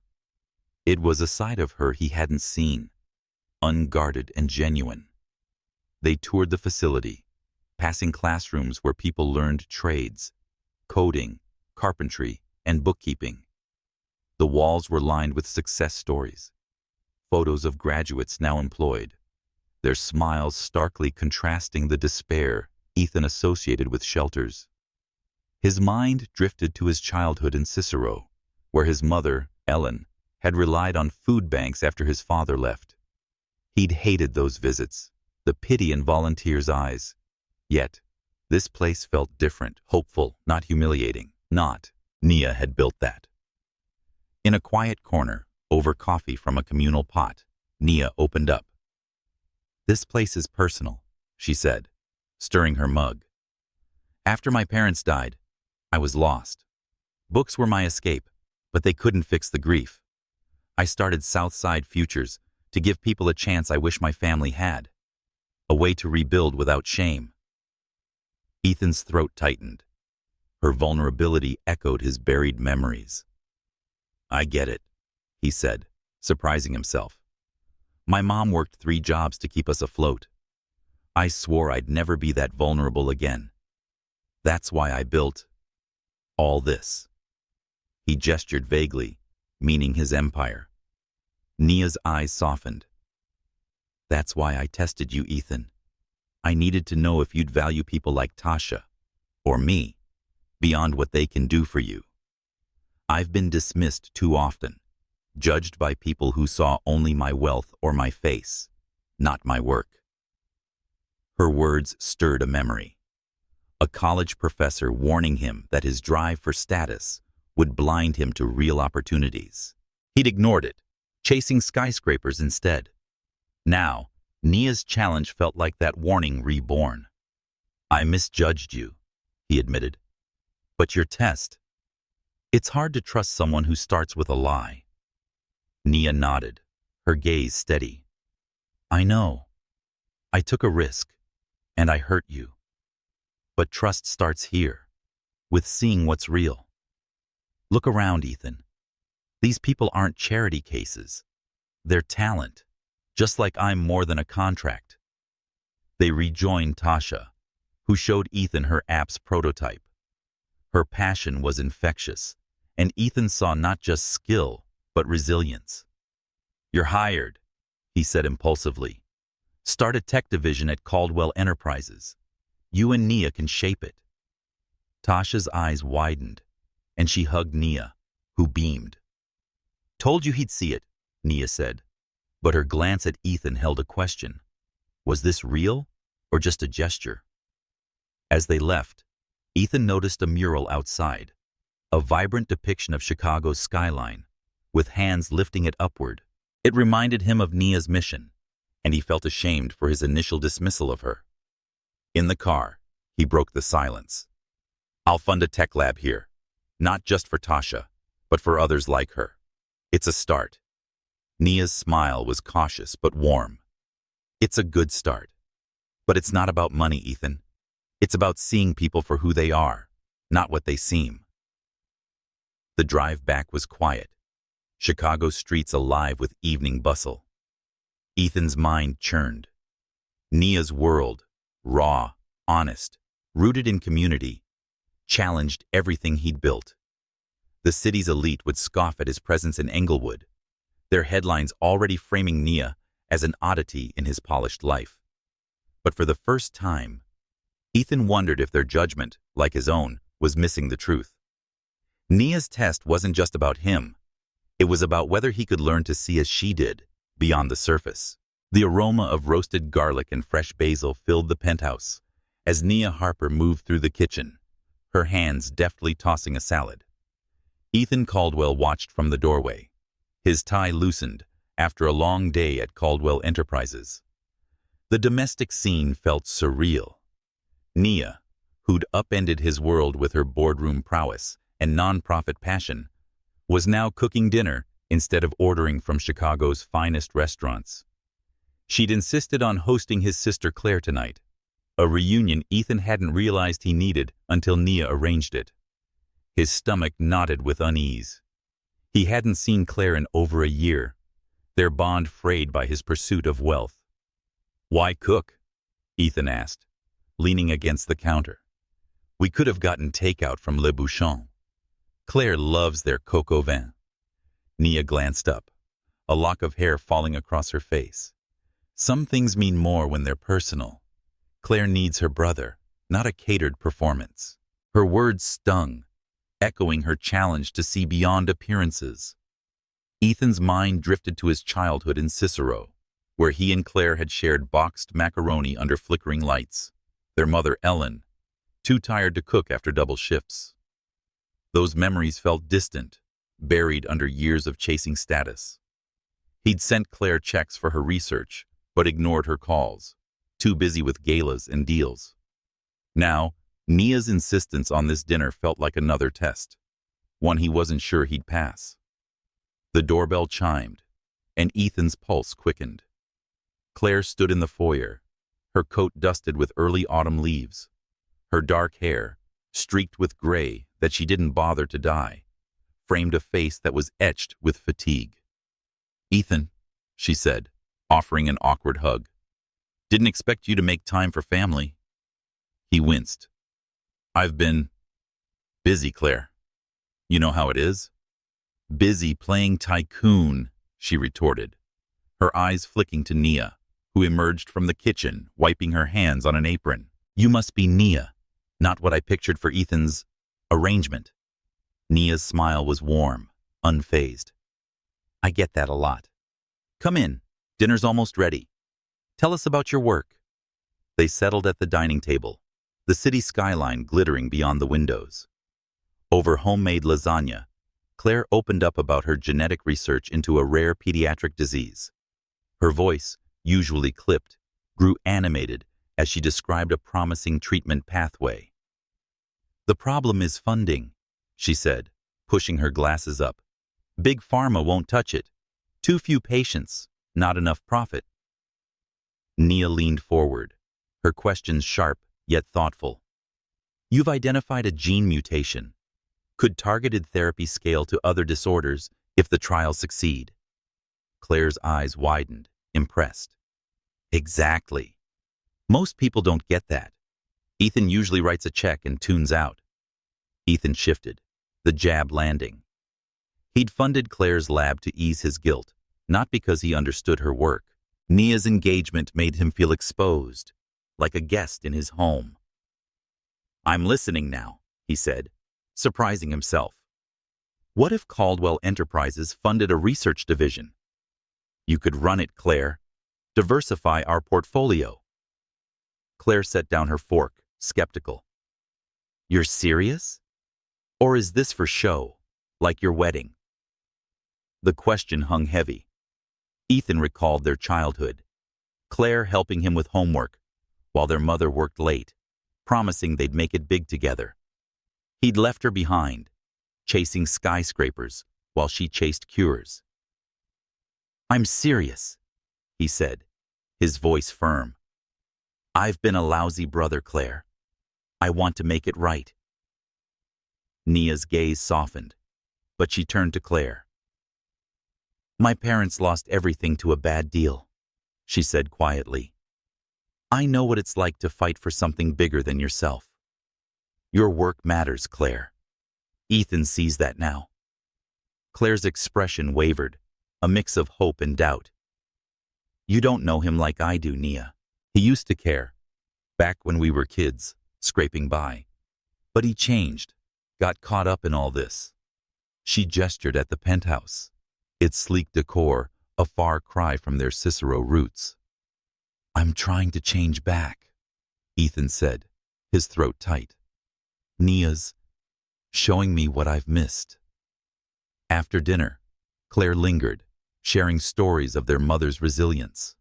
It was a side of her he hadn't seen, unguarded and genuine. They toured the facility, passing classrooms where people learned trades, coding, carpentry, and bookkeeping. The walls were lined with success stories, photos of graduates now employed, their smiles starkly contrasting the despair Ethan associated with shelters. His mind drifted to his childhood in Cicero, where his mother, Ellen, had relied on food banks after his father left. He'd hated those visits, the pity in volunteers' eyes. Yet, this place felt different, hopeful, not humiliating. Not. Nia had built that. In a quiet corner, over coffee from a communal pot, Nia opened up. "This place is personal," she said, stirring her mug. "After my parents died, I was lost. Books were my escape, but they couldn't fix the grief. I started Southside Futures to give people a chance I wish my family had. A way to rebuild without shame." Ethan's throat tightened. Her vulnerability echoed his buried memories. "I get it," he said, surprising himself. "My mom worked 3 jobs to keep us afloat. I swore I'd never be that vulnerable again. That's why I built all this." He gestured vaguely, meaning his empire. Nia's eyes softened. "That's why I tested you, Ethan. I needed to know if you'd value people like Tasha, or me, beyond what they can do for you. I've been dismissed too often, judged by people who saw only my wealth or my face, not my work." Her words stirred a memory. A college professor warning him that his drive for status would blind him to real opportunities. He'd ignored it, chasing skyscrapers instead. Now, Nia's challenge felt like that warning reborn. "I misjudged you," he admitted. "But your test, it's hard to trust someone who starts with a lie." Nia nodded, her gaze steady. "I know. I took a risk, and I hurt you. But trust starts here, with seeing what's real. Look around, Ethan. These people aren't charity cases. They're talent, just like I'm more than a contract." They rejoined Tasha, who showed Ethan her app's prototype. Her passion was infectious, and Ethan saw not just skill, but resilience. "You're hired," he said impulsively. "Start a tech division at Caldwell Enterprises. You and Nia can shape it." Tasha's eyes widened, and she hugged Nia, who beamed. "Told you he'd see it," Nia said, but her glance at Ethan held a question. Was this real, or just a gesture? As they left, Ethan noticed a mural outside, a vibrant depiction of Chicago's skyline, with hands lifting it upward. It reminded him of Nia's mission, and he felt ashamed for his initial dismissal of her. In the car, he broke the silence. "I'll fund a tech lab here, not just for Tasha, but for others like her. It's a start." Nia's smile was cautious but warm. "It's a good start. But it's not about money, Ethan. It's about seeing people for who they are, not what they seem." The drive back was quiet, Chicago's streets alive with evening bustle. Ethan's mind churned. Nia's world, raw, honest, rooted in community, challenged everything he'd built. The city's elite would scoff at his presence in Englewood, their headlines already framing Nia as an oddity in his polished life. But for the first time, Ethan wondered if their judgment, like his own, was missing the truth. Nia's test wasn't just about him. It was about whether he could learn to see as she did, beyond the surface. The aroma of roasted garlic and fresh basil filled the penthouse as Nia Harper moved through the kitchen, her hands deftly tossing a salad. Ethan Caldwell watched from the doorway, his tie loosened after a long day at Caldwell Enterprises. The domestic scene felt surreal. Nia, who'd upended his world with her boardroom prowess and nonprofit passion, was now cooking dinner instead of ordering from Chicago's finest restaurants. She'd insisted on hosting his sister Claire tonight, A reunion Ethan hadn't realized he needed until Nia arranged it. His stomach knotted with unease. He hadn't seen Claire in over a year, their bond frayed by his pursuit of wealth. "Why cook?" Ethan asked, leaning against the counter. "We could have gotten takeout from Le Bouchon. Claire loves their coq au vin." Nia glanced up, a lock of hair falling across her face. Some things mean more when they're personal. Claire needs her brother, not a catered performance. Her words stung, echoing her challenge to see beyond appearances. Ethan's mind drifted to his childhood in Cicero, where he and Claire had shared boxed macaroni under flickering lights, their mother Ellen, too tired to cook after double shifts. Those memories felt distant, buried under years of chasing status. He'd sent Claire checks for her research, but ignored her calls, too busy with galas and deals. Now, Nia's insistence on this dinner felt like another test, one he wasn't sure he'd pass. The doorbell chimed, and Ethan's pulse quickened. Claire stood in the foyer, her coat dusted with early autumn leaves, her dark hair, streaked with gray that she didn't bother to dye, framed a face that was etched with fatigue. "Ethan," she said, offering an awkward hug. "Didn't expect you to make time for family." He winced. "I've been busy, Claire. You know how it is." "Busy playing tycoon," she retorted, her eyes flicking to Nia, who emerged from the kitchen, wiping her hands on an apron. "You must be Nia, not what I pictured for Ethan's arrangement." Nia's smile was warm, unfazed. "I get that a lot. Come in, dinner's almost ready. Tell us about your work." They settled at the dining table, the city skyline glittering beyond the windows. Over homemade lasagna, Claire opened up about her genetic research into a rare pediatric disease. Her voice, usually clipped, grew animated as she described a promising treatment pathway. "The problem is funding," she said, pushing her glasses up. "Big pharma won't touch it. Too few patients, not enough profit." Nia leaned forward, her questions sharp yet thoughtful. "You've identified a gene mutation. Could targeted therapy scale to other disorders if the trials succeed?" Claire's eyes widened, impressed. "Exactly. Most people don't get that. Ethan usually writes a check and tunes out." Ethan shifted, the jab landing. He'd funded Claire's lab to ease his guilt, not because he understood her work. Nia's engagement made him feel exposed, like a guest in his home. "I'm listening now," he said, surprising himself. "What if Caldwell Enterprises funded a research division? You could run it, Claire. Diversify our portfolio." Claire set down her fork, skeptical. "You're serious? Or is this for show, like your wedding?" The question hung heavy. Ethan recalled their childhood, Claire helping him with homework, while their mother worked late, promising they'd make it big together. He'd left her behind, chasing skyscrapers while she chased cures. "I'm serious," he said, his voice firm. "I've been a lousy brother, Claire. I want to make it right." Nia's gaze softened, but she turned to Claire. "My parents lost everything to a bad deal," she said quietly. "I know what it's like to fight for something bigger than yourself. Your work matters, Claire. Ethan sees that now." Claire's expression wavered, a mix of hope and doubt. "You don't know him like I do, Nia. He used to care, back when we were kids, scraping by. But he changed, got caught up in all this." She gestured at the penthouse, its sleek decor a far cry from their Cicero roots. "I'm trying to change back," Ethan said, his throat tight. "Nia's showing me what I've missed." After dinner, Claire lingered, sharing stories of their mother's resilience,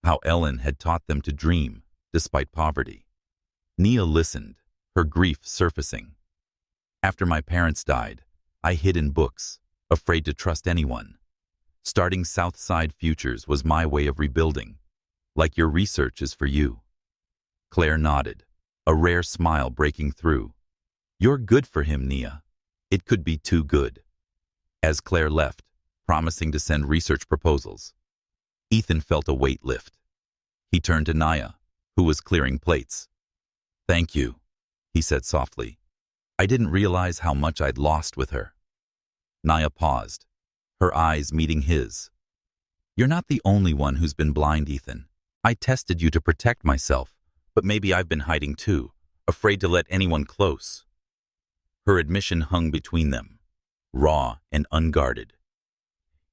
how Ellen had taught them to dream despite poverty. Nia listened, her grief surfacing. "After my parents died, I hid in books, afraid to trust anyone. Starting South Side Futures was my way of rebuilding, like your research is for you." Claire nodded, a rare smile breaking through. You're good for him, Nia. It could be too good. As Claire left, promising to send research proposals, Ethan felt a weight lift. He turned to Nia, who was clearing plates. Thank you, he said softly. I didn't realize how much I'd lost with her. Nia paused, her eyes meeting his. You're not the only one who's been blind, Ethan. I tested you to protect myself, but maybe I've been hiding too, afraid to let anyone close. Her admission hung between them, raw and unguarded.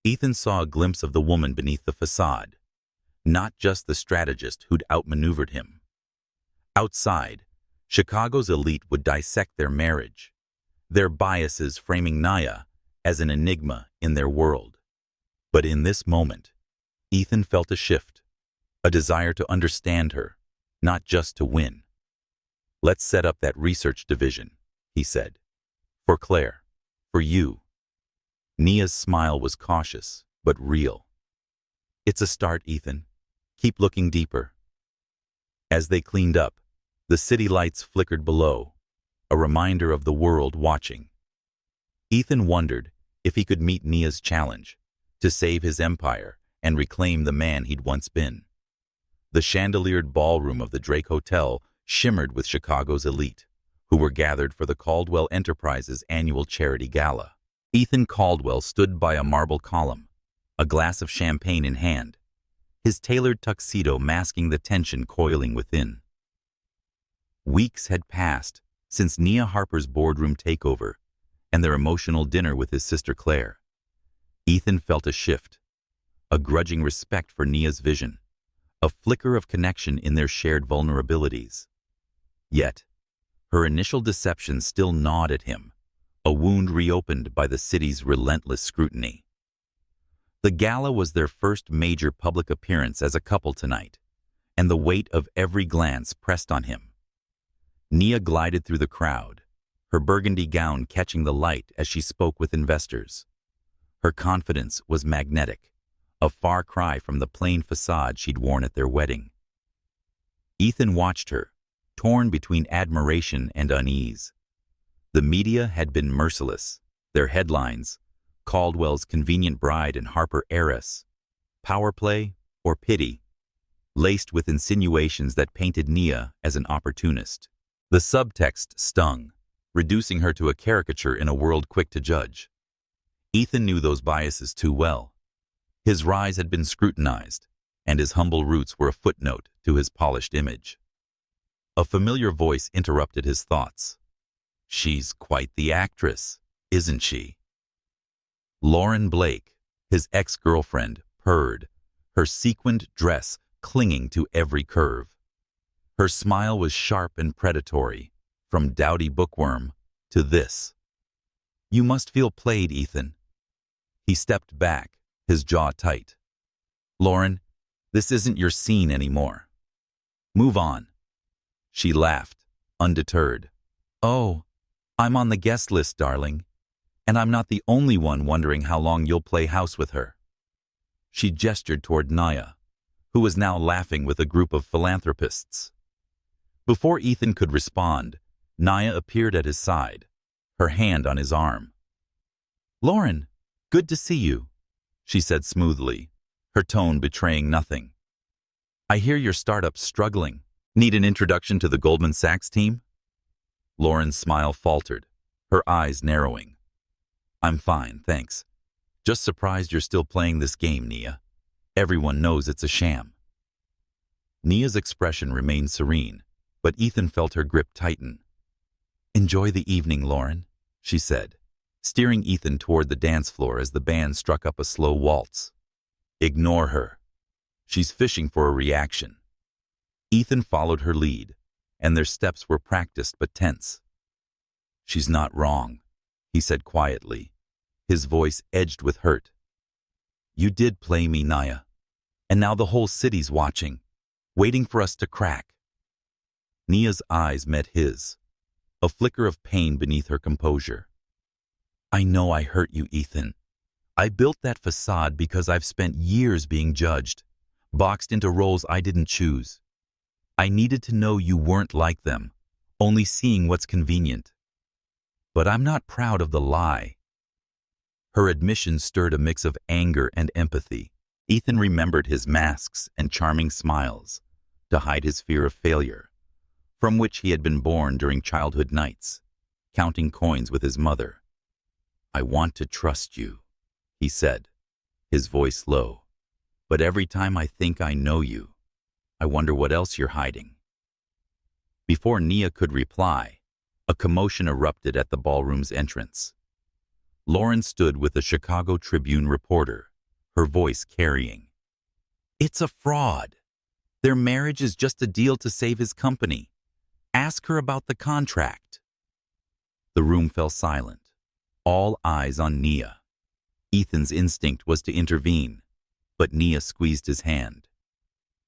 Ethan saw a glimpse of the woman beneath the facade, not just the strategist who'd outmaneuvered him. Outside, Chicago's elite would dissect their marriage, their biases framing Nia as an enigma in their world. But in this moment, Ethan felt a shift, a desire to understand her, not just to win. Let's set up that research division, he said. For Claire, for you. Nia's smile was cautious, but real. It's a start, Ethan. Keep looking deeper. As they cleaned up, the city lights flickered below, a reminder of the world watching. Ethan wondered if he could meet Nia's challenge, to save his empire and reclaim the man he'd once been. The chandeliered ballroom of the Drake Hotel shimmered with Chicago's elite, who were gathered for the Caldwell Enterprises annual charity gala. Ethan Caldwell stood by a marble column, a glass of champagne in hand, his tailored tuxedo masking the tension coiling within. Weeks had passed since Nia Harper's boardroom takeover and their emotional dinner with his sister Claire. Ethan felt a shift, a grudging respect for Nia's vision, a flicker of connection in their shared vulnerabilities. Yet, her initial deception still gnawed at him, a wound reopened by the city's relentless scrutiny. The gala was their first major public appearance as a couple tonight, and the weight of every glance pressed on him. Nia glided through the crowd, her burgundy gown catching the light as she spoke with investors. Her confidence was magnetic, a far cry from the plain facade she'd worn at their wedding. Ethan watched her, torn between admiration and unease. The media had been merciless, their headlines, Caldwell's convenient bride and Harper heiress, power play or pity, laced with insinuations that painted Nia as an opportunist. The subtext stung, reducing her to a caricature in a world quick to judge. Ethan knew those biases too well. His rise had been scrutinized, and his humble roots were a footnote to his polished image. A familiar voice interrupted his thoughts. She's quite the actress, isn't she? Lauren Blake, his ex-girlfriend, purred, her sequined dress clinging to every curve. Her smile was sharp and predatory, from dowdy bookworm to this. You must feel played, Ethan. He stepped back, his jaw tight. Lauren, this isn't your scene anymore. Move on. She laughed, undeterred. Oh, I'm on the guest list, darling, and I'm not the only one wondering how long you'll play house with her. She gestured toward Nia, who was now laughing with a group of philanthropists. Before Ethan could respond, Nia appeared at his side, her hand on his arm. Lauren, good to see you, she said smoothly, her tone betraying nothing. I hear your startup's struggling. Need an introduction to the Goldman Sachs team? Lauren's smile faltered, her eyes narrowing. I'm fine, thanks. Just surprised you're still playing this game, Nia. Everyone knows it's a sham. Nia's expression remained serene, but Ethan felt her grip tighten. Enjoy the evening, Lauren, she said, steering Ethan toward the dance floor as the band struck up a slow waltz. Ignore her. She's fishing for a reaction. Ethan followed her lead, and their steps were practiced but tense. She's not wrong, he said quietly, his voice edged with hurt. You did play me, Nia, and now the whole city's watching, waiting for us to crack. Nia's eyes met his, a flicker of pain beneath her composure. I know I hurt you, Ethan. I built that facade because I've spent years being judged, boxed into roles I didn't choose. I needed to know you weren't like them, only seeing what's convenient. But I'm not proud of the lie." Her admission stirred a mix of anger and empathy. Ethan remembered his masks and charming smiles to hide his fear of failure, from which he had been born during childhood nights, counting coins with his mother. "I want to trust you," he said, his voice low. "But every time I think I know you, I wonder what else you're hiding." Before Nia could reply, a commotion erupted at the ballroom's entrance. Lauren stood with a Chicago Tribune reporter, her voice carrying. "It's a fraud. Their marriage is just a deal to save his company. Ask her about the contract." The room fell silent, all eyes on Nia. Ethan's instinct was to intervene, but Nia squeezed his hand.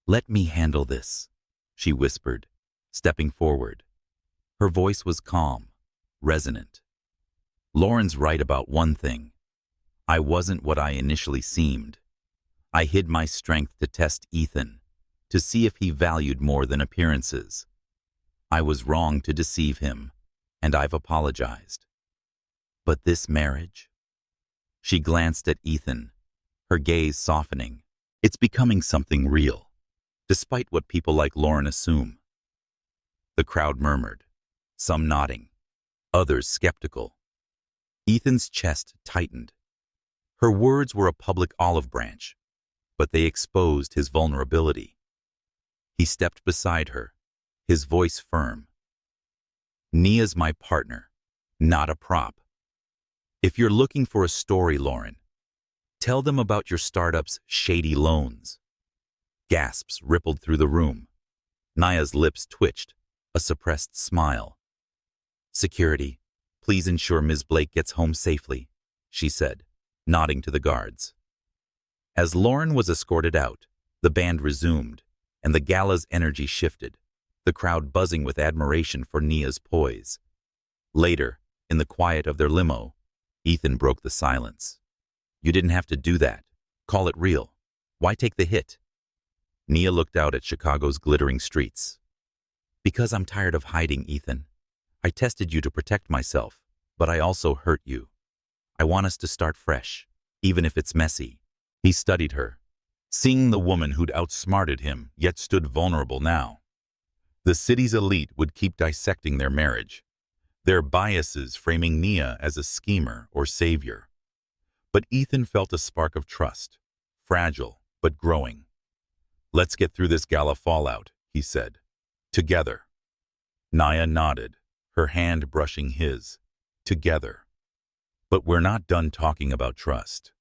"Let me handle this," she whispered, stepping forward. Her voice was calm, resonant. "Lauren's right about one thing. I wasn't what I initially seemed. I hid my strength to test Ethan, to see if he valued more than appearances. I was wrong to deceive him, and I've apologized. But this marriage?" She glanced at Ethan, her gaze softening. "It's becoming something real, despite what people like Lauren assume." The crowd murmured, some nodding, others skeptical. Ethan's chest tightened. Her words were a public olive branch, but they exposed his vulnerability. He stepped beside her, his voice firm. "Nia's my partner, not a prop. If you're looking for a story, Lauren, tell them about your startup's shady loans." Gasps rippled through the room. Nia's lips twitched, a suppressed smile. "Security, please ensure Ms. Blake gets home safely," she said, nodding to the guards. As Lauren was escorted out, the band resumed, and the gala's energy shifted, the crowd buzzing with admiration for Nia's poise. Later, in the quiet of their limo, Ethan broke the silence. "You didn't have to do that. Call it real. Why take the hit?" Nia looked out at Chicago's glittering streets. "Because I'm tired of hiding, Ethan. I tested you to protect myself, but I also hurt you. I want us to start fresh, even if it's messy." He studied her, seeing the woman who'd outsmarted him yet stood vulnerable now. The city's elite would keep dissecting their marriage, their biases framing Nia as a schemer or savior. But Ethan felt a spark of trust, fragile but growing. "Let's get through this Gala fallout," he said. "Together." Nia nodded, her hand brushing his. "Together." But we're not done talking about trust.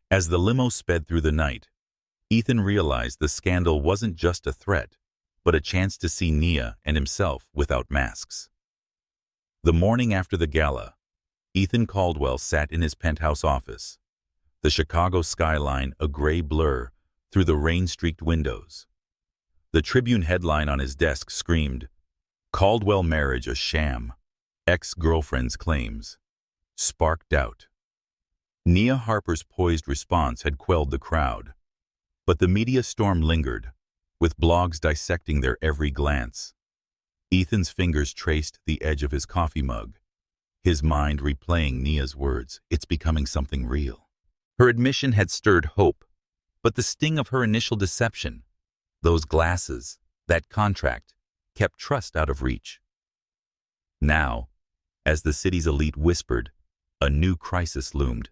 As the limo sped through the night, Ethan realized the scandal wasn't just a threat, but a chance to see Nia and himself without masks. The morning after the gala, Ethan Caldwell sat in his penthouse office, the Chicago skyline a gray blur through the rain-streaked windows. The Tribune headline on his desk screamed, "Caldwell marriage a sham. Ex-girlfriend's claims." Sparked doubt. Nia Harper's poised response had quelled the crowd, but the media storm lingered, with blogs dissecting their every glance. Ethan's fingers traced the edge of his coffee mug, his mind replaying Nia's words. It's becoming something real. Her admission had stirred hope, but the sting of her initial deception, those glasses, that contract, kept trust out of reach. Now, as the city's elite whispered, a new crisis loomed.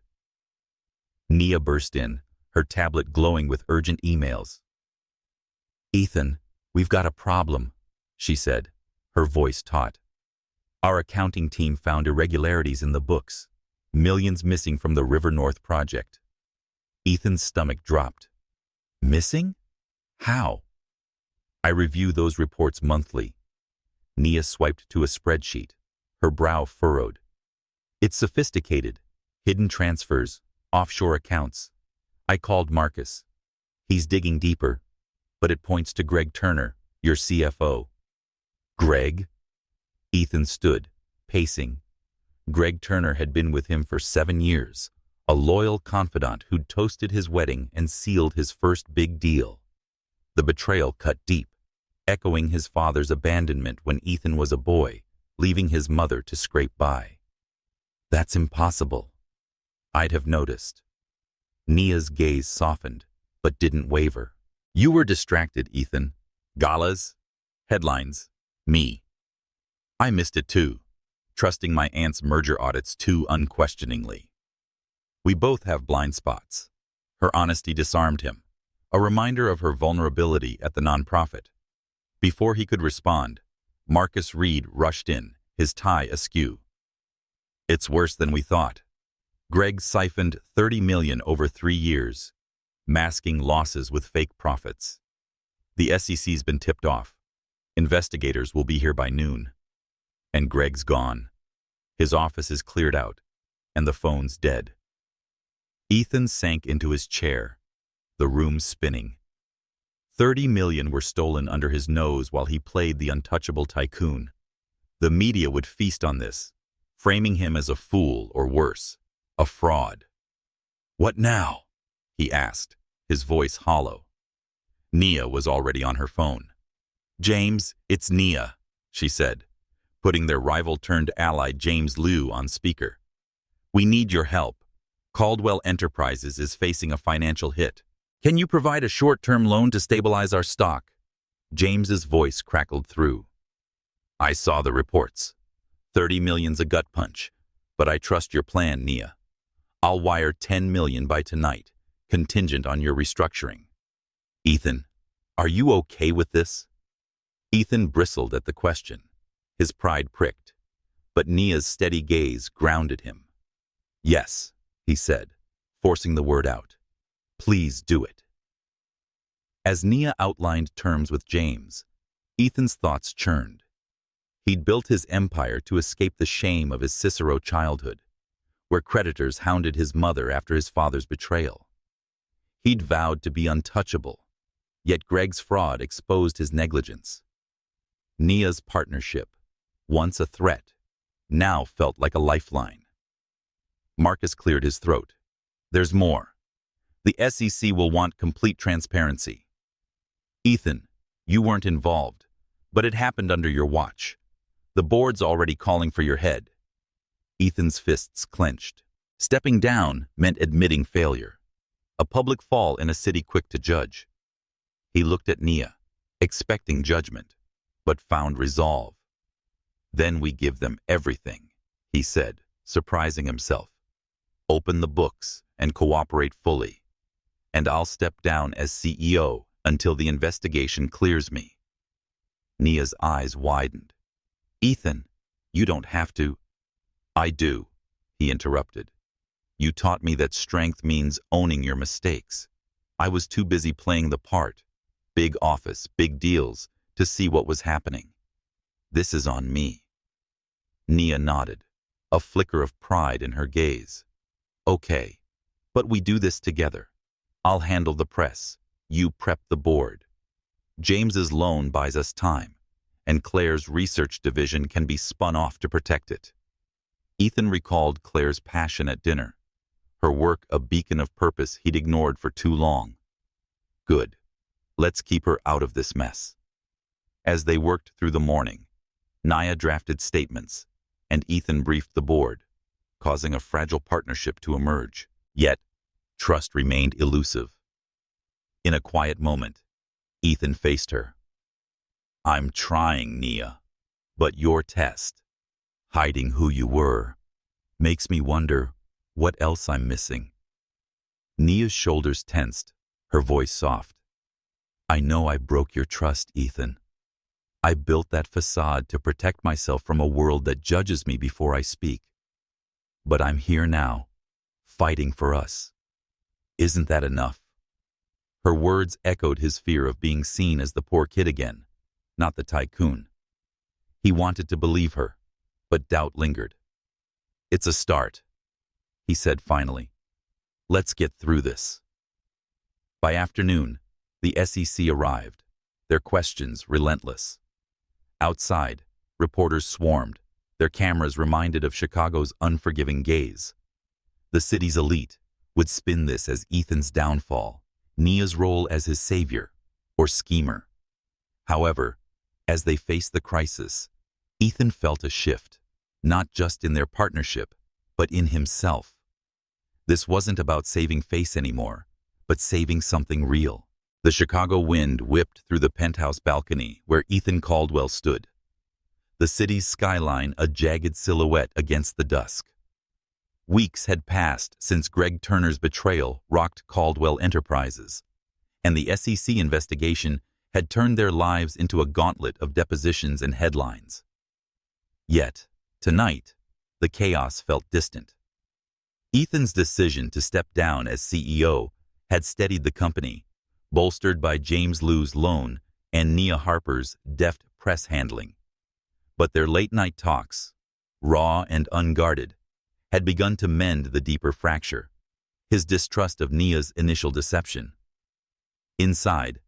Nia burst in, her tablet glowing with urgent emails. "Ethan, we've got a problem," she said, her voice taut. "Our accounting team found irregularities in the books, millions missing from the River North project." Ethan's stomach dropped. "Missing? How?" "I review those reports monthly." Nia swiped to a spreadsheet, her brow furrowed. "It's sophisticated, hidden transfers, offshore accounts. I called Marcus. He's digging deeper, but it points to Greg Turner, your CFO." "Greg?" Ethan stood, pacing. Greg Turner had been with him for 7 years, a loyal confidant who'd toasted his wedding and sealed his first big deal. The betrayal cut deep, echoing his father's abandonment when Ethan was a boy, leaving his mother to scrape by. That's impossible. I'd have noticed. Nia's gaze softened, but didn't waver. You were distracted, Ethan. Galas, headlines, me. I missed it too, trusting my aunt's merger audits too unquestioningly. We both have blind spots. Her honesty disarmed him, a reminder of her vulnerability at the nonprofit. Before he could respond, Marcus Reed rushed in, his tie askew. It's worse than we thought. Greg siphoned $30 million over 3 years, masking losses with fake profits. The SEC's been tipped off. Investigators will be here by noon. And Greg's gone. His office is cleared out, and the phone's dead. Ethan sank into his chair, the room spinning. $30 million were stolen under his nose while he played the untouchable tycoon. The media would feast on this, framing him as a fool or worse, a fraud. What now? He asked, his voice hollow. Nia was already on her phone. James, it's Nia, she said, putting their rival-turned-ally James Liu on speaker. We need your help. Caldwell Enterprises is facing a financial hit. Can you provide a short-term loan to stabilize our stock? James's voice crackled through. I saw the reports. $30 million's a gut punch, but I trust your plan, Nia. I'll wire $10 million by tonight, contingent on your restructuring. Ethan, are you okay with this? Ethan bristled at the question. His pride pricked, but Nia's steady gaze grounded him. Yes, he said, forcing the word out. Please do it. As Nia outlined terms with James, Ethan's thoughts churned. He'd built his empire to escape the shame of his Cicero childhood, where creditors hounded his mother after his father's betrayal. He'd vowed to be untouchable, yet Greg's fraud exposed his negligence. Nia's partnership, once a threat, now felt like a lifeline. Marcus cleared his throat. There's more. The SEC will want complete transparency. Ethan, you weren't involved, but it happened under your watch. The board's already calling for your head. Ethan's fists clenched. Stepping down meant admitting failure. A public fall in a city quick to judge. He looked at Nia, expecting judgment, but found resolve. Then we give them everything, he said, surprising himself. Open the books and cooperate fully. And I'll step down as CEO until the investigation clears me. Nia's eyes widened. Ethan, you don't have to. I do, he interrupted. You taught me that strength means owning your mistakes. I was too busy playing the part, big office, big deals, to see what was happening. This is on me. Nia nodded, a flicker of pride in her gaze. Okay, but we do this together. I'll handle the press. You prep the board. James's loan buys us time, and Claire's research division can be spun off to protect it. Ethan recalled Claire's passion at dinner, her work a beacon of purpose he'd ignored for too long. Good. Let's keep her out of this mess. As they worked through the morning, Nia drafted statements, and Ethan briefed the board, causing a fragile partnership to emerge. Yet, trust remained elusive. In a quiet moment, Ethan faced her. I'm trying, Nia, but your test, hiding who you were, makes me wonder what else I'm missing. Nia's shoulders tensed, her voice soft. I know I broke your trust, Ethan. I built that facade to protect myself from a world that judges me before I speak. But I'm here now, fighting for us. Isn't that enough? Her words echoed his fear of being seen as the poor kid again, not the tycoon. He wanted to believe her, but doubt lingered. It's a start, he said finally. Let's get through this. By afternoon, the SEC arrived, their questions relentless. Outside, reporters swarmed, their cameras reminded of Chicago's unforgiving gaze. The city's elite would spin this as Ethan's downfall, Nia's role as his savior, or schemer. However, As they faced the crisis, Ethan felt a shift, not just in their partnership, but in himself. This wasn't about saving face anymore, but saving something real. The Chicago wind whipped through the penthouse balcony where Ethan Caldwell stood. The city's skyline a jagged silhouette against the dusk. Weeks had passed since Greg Turner's betrayal rocked Caldwell Enterprises, and the SEC investigation had turned their lives into a gauntlet of depositions and headlines. Yet, tonight, the chaos felt distant. Ethan's decision to step down as CEO had steadied the company, bolstered by James Liu's loan and Nia Harper's deft press handling. But their late-night talks, raw and unguarded, had begun to mend the deeper fracture, his distrust of Nia's initial deception. Inside,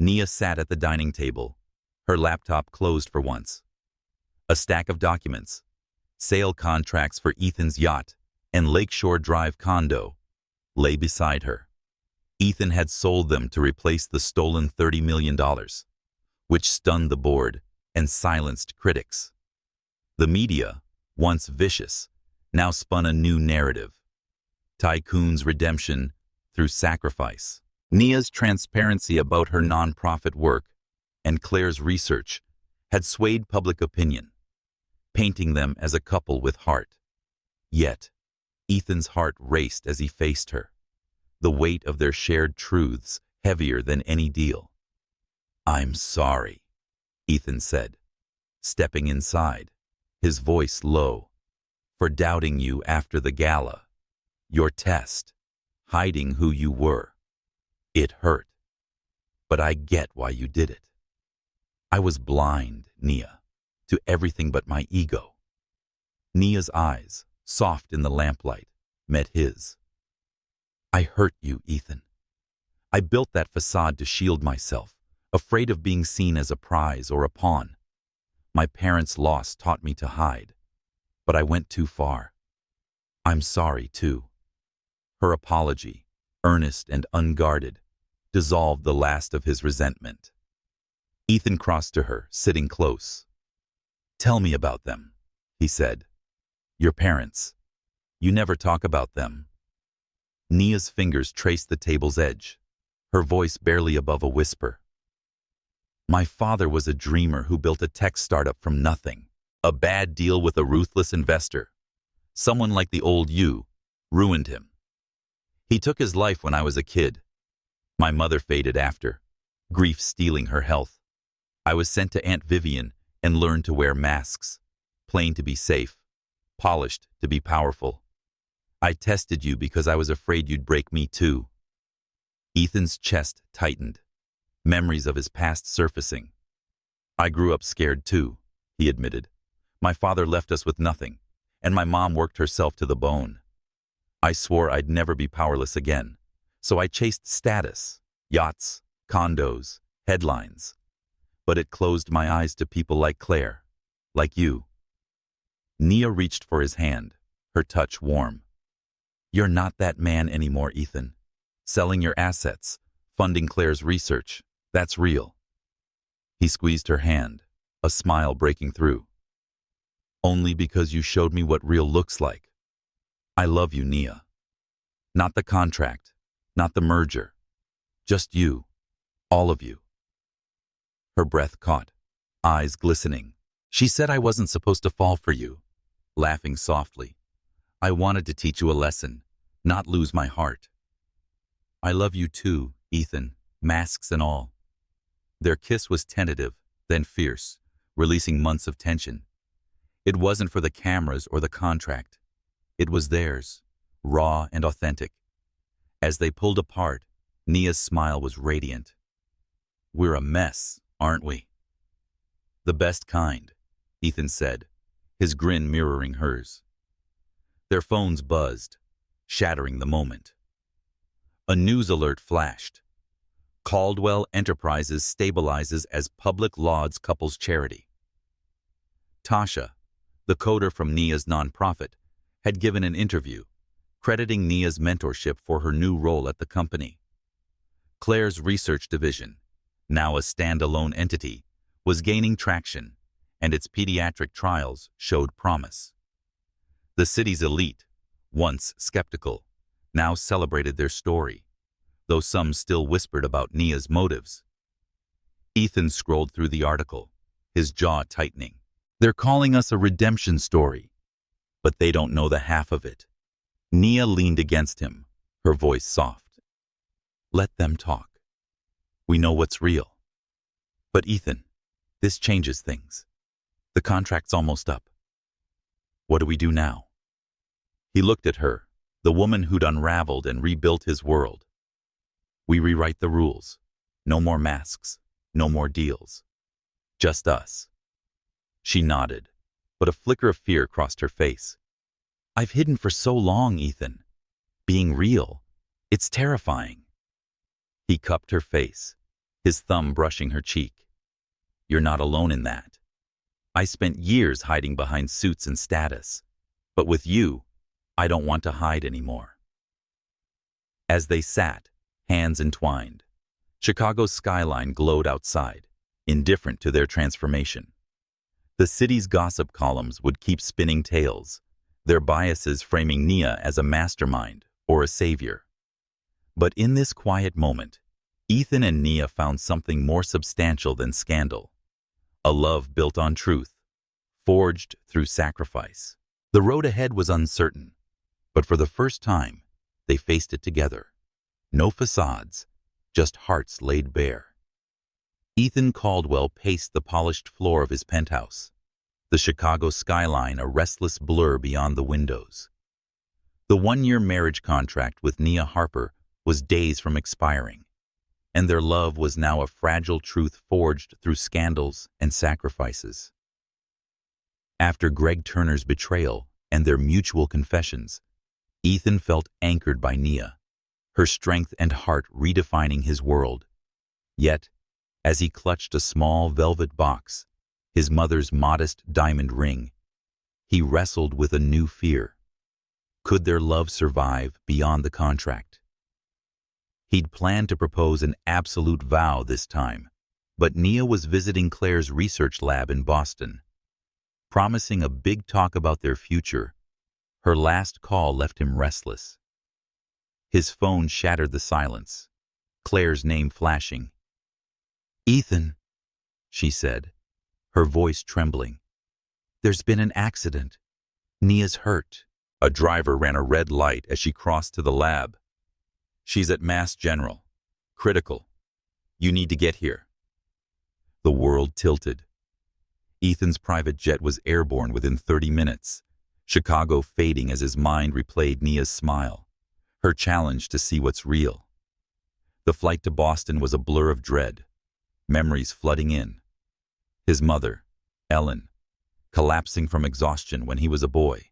Nia sat at the dining table, her laptop closed for once. A stack of documents, sale contracts for Ethan's yacht and Lakeshore Drive condo, lay beside her. Ethan had sold them to replace the stolen $30 million, which stunned the board and silenced critics. The media, once vicious, now spun a new narrative. Tycoon's redemption through sacrifice. Nia's transparency about her nonprofit work and Claire's research had swayed public opinion, painting them as a couple with heart. Yet, Ethan's heart raced as he faced her, the weight of their shared truths heavier than any deal. "I'm sorry," Ethan said, stepping inside, his voice low, "for doubting you after the gala. Your test, hiding who you were. It hurt, but I get why you did it. I was blind, Nia, to everything but my ego." Nia's eyes, soft in the lamplight, met his. "I hurt you, Ethan. I built that facade to shield myself, afraid of being seen as a prize or a pawn. My parents' loss taught me to hide, but I went too far. I'm sorry, too." Her apology, earnest and unguarded, dissolved the last of his resentment. Ethan crossed to her, sitting close. "Tell me about them," he said. "Your parents. You never talk about them." Nia's fingers traced the table's edge, her voice barely above a whisper. "My father was a dreamer who built a tech startup from nothing. A bad deal with a ruthless investor. Someone like the old you ruined him. He took his life when I was a kid. My mother faded after, grief stealing her health. I was sent to Aunt Vivian and learned to wear masks, plain to be safe, polished to be powerful. I tested you because I was afraid you'd break me too." Ethan's chest tightened, memories of his past surfacing. "I grew up scared too," he admitted. "My father left us with nothing, and my mom worked herself to the bone. I swore I'd never be powerless again, so I chased status, yachts, condos, headlines. But it closed my eyes to people like Claire, like you." Nia reached for his hand, her touch warm. "You're not that man anymore, Ethan. Selling your assets, funding Claire's research, that's real." He squeezed her hand, a smile breaking through. "Only because you showed me what real looks like. I love you, Nia. Not the contract, not the merger. Just you, all of you." Her breath caught, eyes glistening. "She said I wasn't supposed to fall for you," laughing softly. "I wanted to teach you a lesson, not lose my heart." "I love you too, Ethan, masks and all." Their kiss was tentative, then fierce, releasing months of tension. It wasn't for the cameras or the contract. It was theirs, raw and authentic. As they pulled apart, Nia's smile was radiant. "We're a mess, aren't we?" "The best kind," Ethan said, his grin mirroring hers. Their phones buzzed, shattering the moment. A news alert flashed. Caldwell Enterprises stabilizes as public lauds couples charity. Tasha, the coder from Nia's nonprofit, had given an interview, crediting Nia's mentorship for her new role at the company. Claire's research division, now a standalone entity, was gaining traction, and its pediatric trials showed promise. The city's elite, once skeptical, now celebrated their story, though some still whispered about Nia's motives. Ethan scrolled through the article, his jaw tightening. They're calling us a redemption story, but they don't know the half of it. Nia leaned against him, her voice soft. Let them talk. We know what's real. But Ethan, this changes things. The contract's almost up. What do we do now? He looked at her, the woman who'd unraveled and rebuilt his world. We rewrite the rules. No more masks, no more deals. Just us. She nodded, but a flicker of fear crossed her face. I've hidden for so long, Ethan. Being real, it's terrifying. He cupped her face, his thumb brushing her cheek. You're not alone in that. I spent years hiding behind suits and status, but with you, I don't want to hide anymore. As they sat, hands entwined, Chicago's skyline glowed outside, indifferent to their transformation. The city's gossip columns would keep spinning tales, their biases framing Nia as a mastermind or a savior. But in this quiet moment, Ethan and Nia found something more substantial than scandal. A love built on truth, forged through sacrifice. The road ahead was uncertain, but for the first time, they faced it together. No facades, just hearts laid bare. Ethan Caldwell paced the polished floor of his penthouse, the Chicago skyline a restless blur beyond the windows. The one-year marriage contract with Nia Harper was days from expiring, and their love was now a fragile truth forged through scandals and sacrifices. After Greg Turner's betrayal and their mutual confessions, Ethan felt anchored by Nia, her strength and heart redefining his world. Yet, as he clutched a small velvet box, his mother's modest diamond ring, he wrestled with a new fear. Could their love survive beyond the contract? He'd planned to propose an absolute vow this time, but Nia was visiting Claire's research lab in Boston. Promising a big talk about their future, her last call left him restless. His phone shattered the silence, Claire's name flashing. Ethan, she said, her voice trembling. There's been an accident. Nia's hurt. A driver ran a red light as she crossed to the lab. She's at Mass General. Critical. You need to get here. The world tilted. Ethan's private jet was airborne within 30 minutes, Chicago fading as his mind replayed Nia's smile, her challenge to see what's real. The flight to Boston was a blur of dread, memories flooding in. His mother, Ellen, collapsing from exhaustion when he was a boy.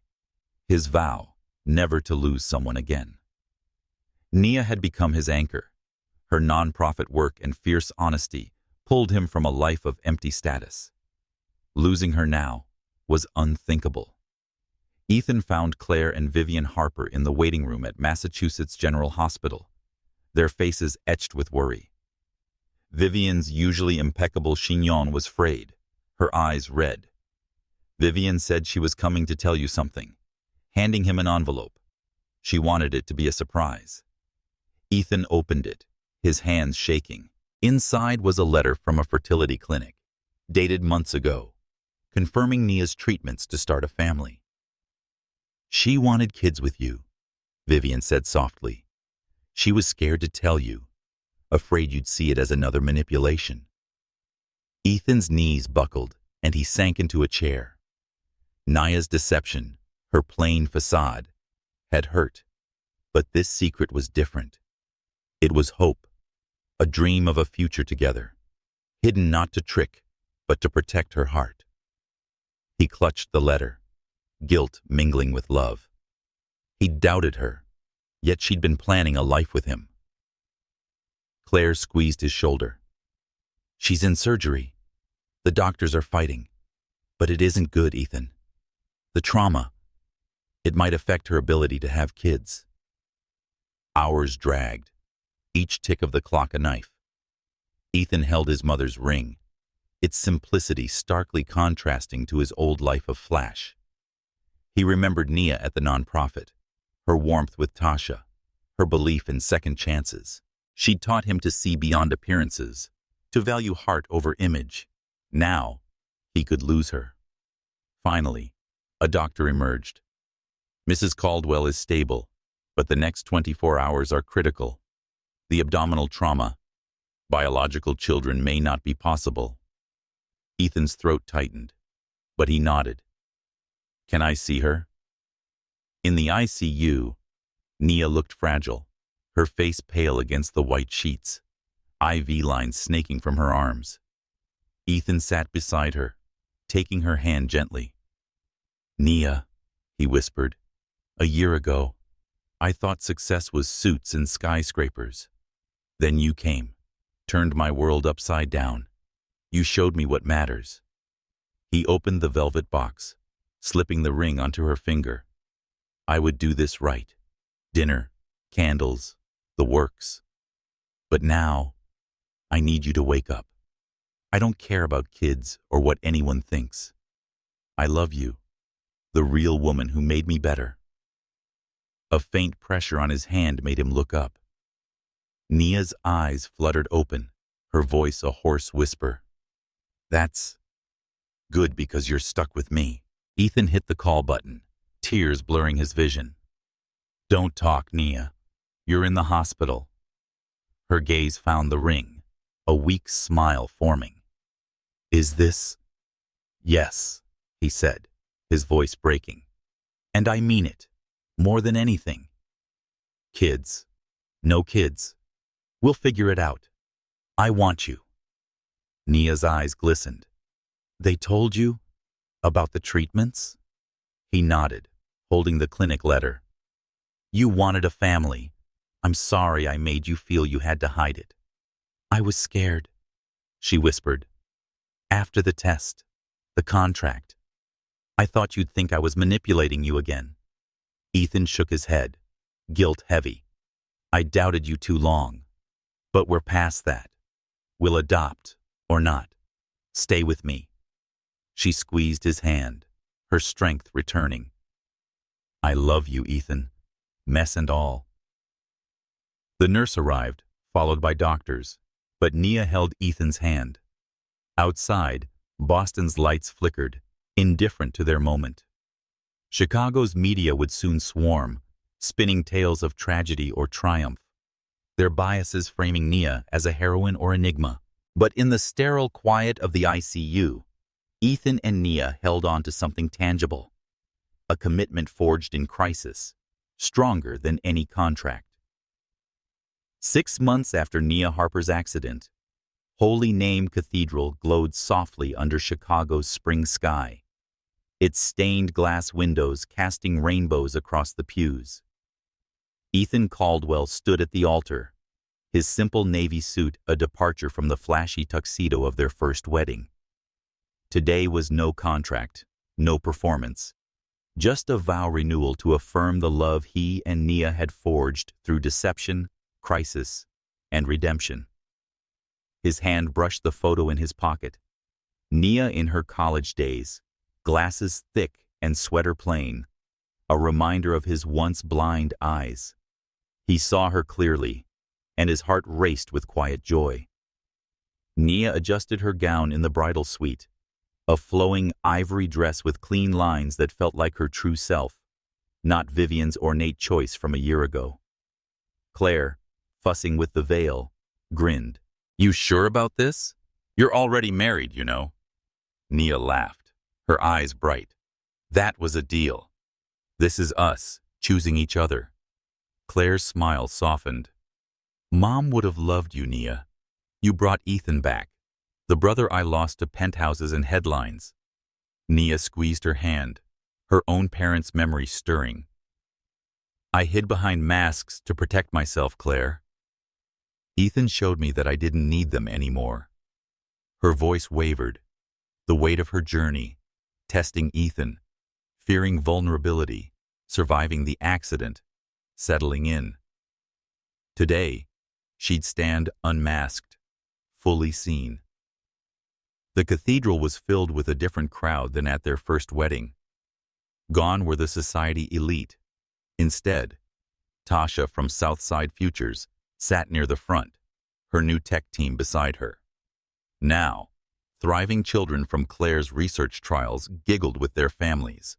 His vow, never to lose someone again. Nia had become his anchor. Her nonprofit work and fierce honesty pulled him from a life of empty status. Losing her now was unthinkable. Ethan found Claire and Vivian Harper in the waiting room at Massachusetts General Hospital, their faces etched with worry. Vivian's usually impeccable chignon was frayed, her eyes red. Vivian said she was coming to tell you something, handing him an envelope. She wanted it to be a surprise. Ethan opened it, his hands shaking. Inside was a letter from a fertility clinic, dated months ago, confirming Nia's treatments to start a family. She wanted kids with you, Vivian said softly. She was scared to tell you, afraid you'd see it as another manipulation. Ethan's knees buckled, and he sank into a chair. Nia's deception, her plain facade, had hurt, but this secret was different. It was hope, a dream of a future together, hidden not to trick, but to protect her heart. He clutched the letter, guilt mingling with love. He doubted her, yet she'd been planning a life with him. Claire squeezed his shoulder. She's in surgery. The doctors are fighting. But it isn't good, Ethan. The trauma, it might affect her ability to have kids. Hours dragged, each tick of the clock a knife. Ethan held his mother's ring, its simplicity starkly contrasting to his old life of flash. He remembered Nia at the nonprofit, her warmth with Tasha, her belief in second chances. She'd taught him to see beyond appearances, to value heart over image. Now, he could lose her. Finally, a doctor emerged. Mrs. Caldwell is stable, but the next 24 hours are critical. The abdominal trauma. Biological children may not be possible. Ethan's throat tightened, but he nodded. Can I see her? In the ICU, Nia looked fragile, her face pale against the white sheets, IV lines snaking from her arms. Ethan sat beside her, taking her hand gently. Nia, he whispered, a year ago, I thought success was suits and skyscrapers. Then you came, turned my world upside down. You showed me what matters. He opened the velvet box, slipping the ring onto her finger. I would do this right. Dinner, candles, the works. But now, I need you to wake up. I don't care about kids or what anyone thinks. I love you, the real woman who made me better. A faint pressure on his hand made him look up. Nia's eyes fluttered open, her voice a hoarse whisper. That's good because you're stuck with me. Ethan hit the call button, tears blurring his vision. Don't talk, Nia. You're in the hospital. Her gaze found the ring, a weak smile forming. Is this? Yes, he said, his voice breaking. And I mean it, more than anything. Kids. No kids. We'll figure it out. I want you. Nia's eyes glistened. They told you about the treatments? He nodded, holding the clinic letter. You wanted a family. I'm sorry I made you feel you had to hide it. I was scared, she whispered. After the test, the contract. I thought you'd think I was manipulating you again. Ethan shook his head, guilt heavy. I doubted you too long. But we're past that. We'll adopt, or not. Stay with me. She squeezed his hand, her strength returning. I love you, Ethan, mess and all. The nurse arrived, followed by doctors, but Nia held Ethan's hand. Outside, Boston's lights flickered, indifferent to their moment. Chicago's media would soon swarm, spinning tales of tragedy or triumph, their biases framing Nia as a heroine or enigma. But in the sterile quiet of the ICU, Ethan and Nia held on to something tangible, a commitment forged in crisis, stronger than any contract. 6 months after Nia Harper's accident, Holy Name Cathedral glowed softly under Chicago's spring sky, its stained glass windows casting rainbows across the pews. Ethan Caldwell stood at the altar, his simple navy suit a departure from the flashy tuxedo of their first wedding. Today was no contract, no performance, just a vow renewal to affirm the love he and Nia had forged through deception, crisis, and redemption. His hand brushed the photo in his pocket. Nia in her college days, glasses thick and sweater plain, a reminder of his once blind eyes. He saw her clearly, and his heart raced with quiet joy. Nia adjusted her gown in the bridal suite, a flowing ivory dress with clean lines that felt like her true self, not Vivian's ornate choice from a year ago. Claire, fussing with the veil, grinned. You sure about this? You're already married, you know. Nia laughed, her eyes bright. That was a deal. This is us, choosing each other. Claire's smile softened. Mom would have loved you, Nia. You brought Ethan back, the brother I lost to penthouses and headlines. Nia squeezed her hand, her own parents' memory stirring. I hid behind masks to protect myself, Claire. Ethan showed me that I didn't need them anymore. Her voice wavered, the weight of her journey, testing Ethan, fearing vulnerability, surviving the accident, settling in. Today, she'd stand unmasked, fully seen. The cathedral was filled with a different crowd than at their first wedding. Gone were the society elite. Instead, Tasha from Southside Futures sat near the front, her new tech team beside her. Now, thriving children from Claire's research trials giggled with their families.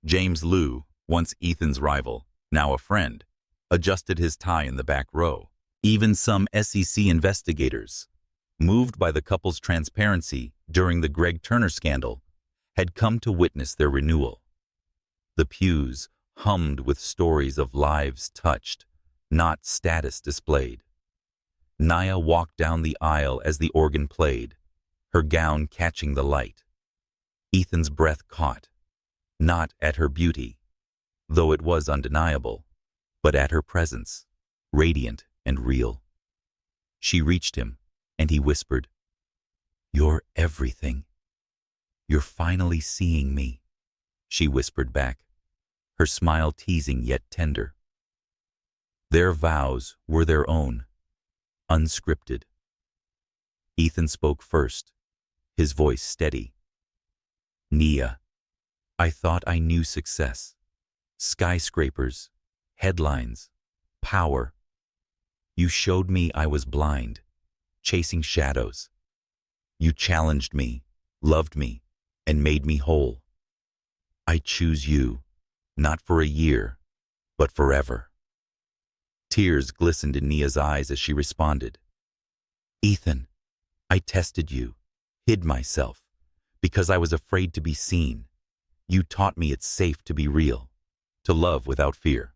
James Liu, once Ethan's rival, now a friend, adjusted his tie in the back row. Even some SEC investigators, moved by the couple's transparency during the Greg Turner scandal, had come to witness their renewal. The pews hummed with stories of lives touched, not status displayed. Naya walked down the aisle as the organ played, her gown catching the light. Ethan's breath caught, not at her beauty, though it was undeniable, but at her presence, radiant and real. She reached him, and he whispered, "You're everything." "You're finally seeing me," she whispered back, her smile teasing yet tender. Their vows were their own, unscripted. Ethan spoke first, his voice steady. "Nia, I thought I knew success. Skyscrapers, headlines, power. You showed me I was blind, chasing shadows. You challenged me, loved me, and made me whole. I choose you, not for a year, but forever." Tears glistened in Nia's eyes as she responded. "Ethan, I tested you, hid myself, because I was afraid to be seen. You taught me it's safe to be real, to love without fear.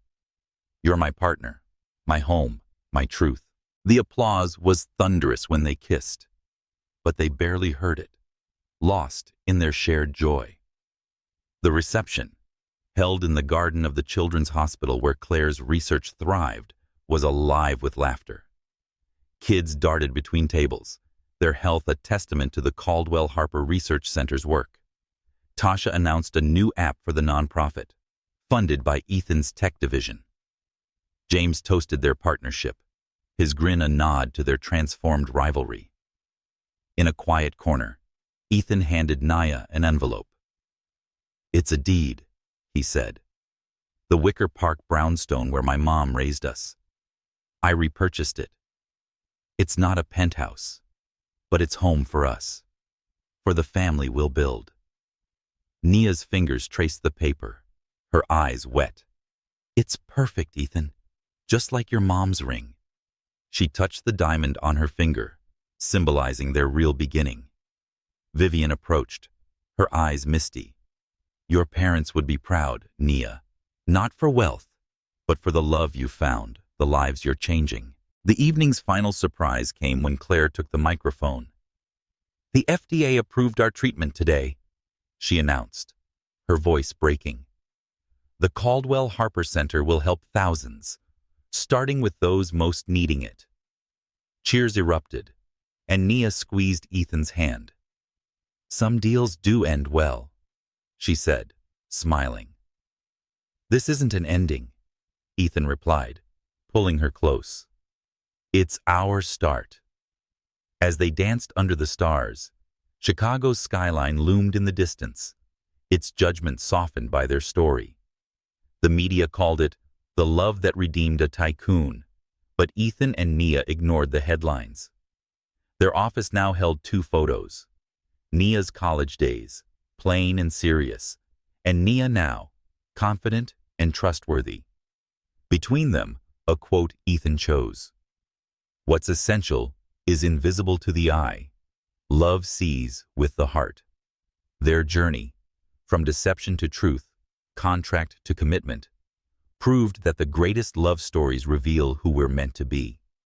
You're my partner, my home, my truth." The applause was thunderous when they kissed, but they barely heard it, lost in their shared joy. The reception, held in the garden of the Children's Hospital where Claire's research thrived, was alive with laughter. Kids darted between tables, their health a testament to the Caldwell Harper Research Center's work. Tasha announced a new app for the nonprofit, funded by Ethan's tech division. James toasted their partnership, his grin a nod to their transformed rivalry. In a quiet corner, Ethan handed Naya an envelope. "It's a deed," he said. "The Wicker Park brownstone where my mom raised us. I repurchased it. It's not a penthouse, but it's home for us, for the family we'll build." Nia's fingers traced the paper, her eyes wet. "It's perfect, Ethan, just like your mom's ring." She touched the diamond on her finger, symbolizing their real beginning. Vivian approached, her eyes misty. "Your parents would be proud, Nia, not for wealth, but for the love you found, the lives you're changing." The evening's final surprise came when Claire took the microphone. "The FDA approved our treatment today," she announced, her voice breaking. "The Caldwell Harper Center will help thousands, starting with those most needing it." Cheers erupted, and Nia squeezed Ethan's hand. "Some deals do end well," she said, smiling. "This isn't an ending," Ethan replied, pulling her close. "It's our start." As they danced under the stars, Chicago's skyline loomed in the distance, its judgment softened by their story. The media called it the love that redeemed a tycoon, but Ethan and Nia ignored the headlines. Their office now held two photos: Nia's college days, plain and serious, and Nia now, confident and trustworthy. Between them, a quote Ethan chose: "What's essential is invisible to the eye. Love sees with the heart." Their journey, from deception to truth, contract to commitment, proved that the greatest love stories reveal who we're meant to be.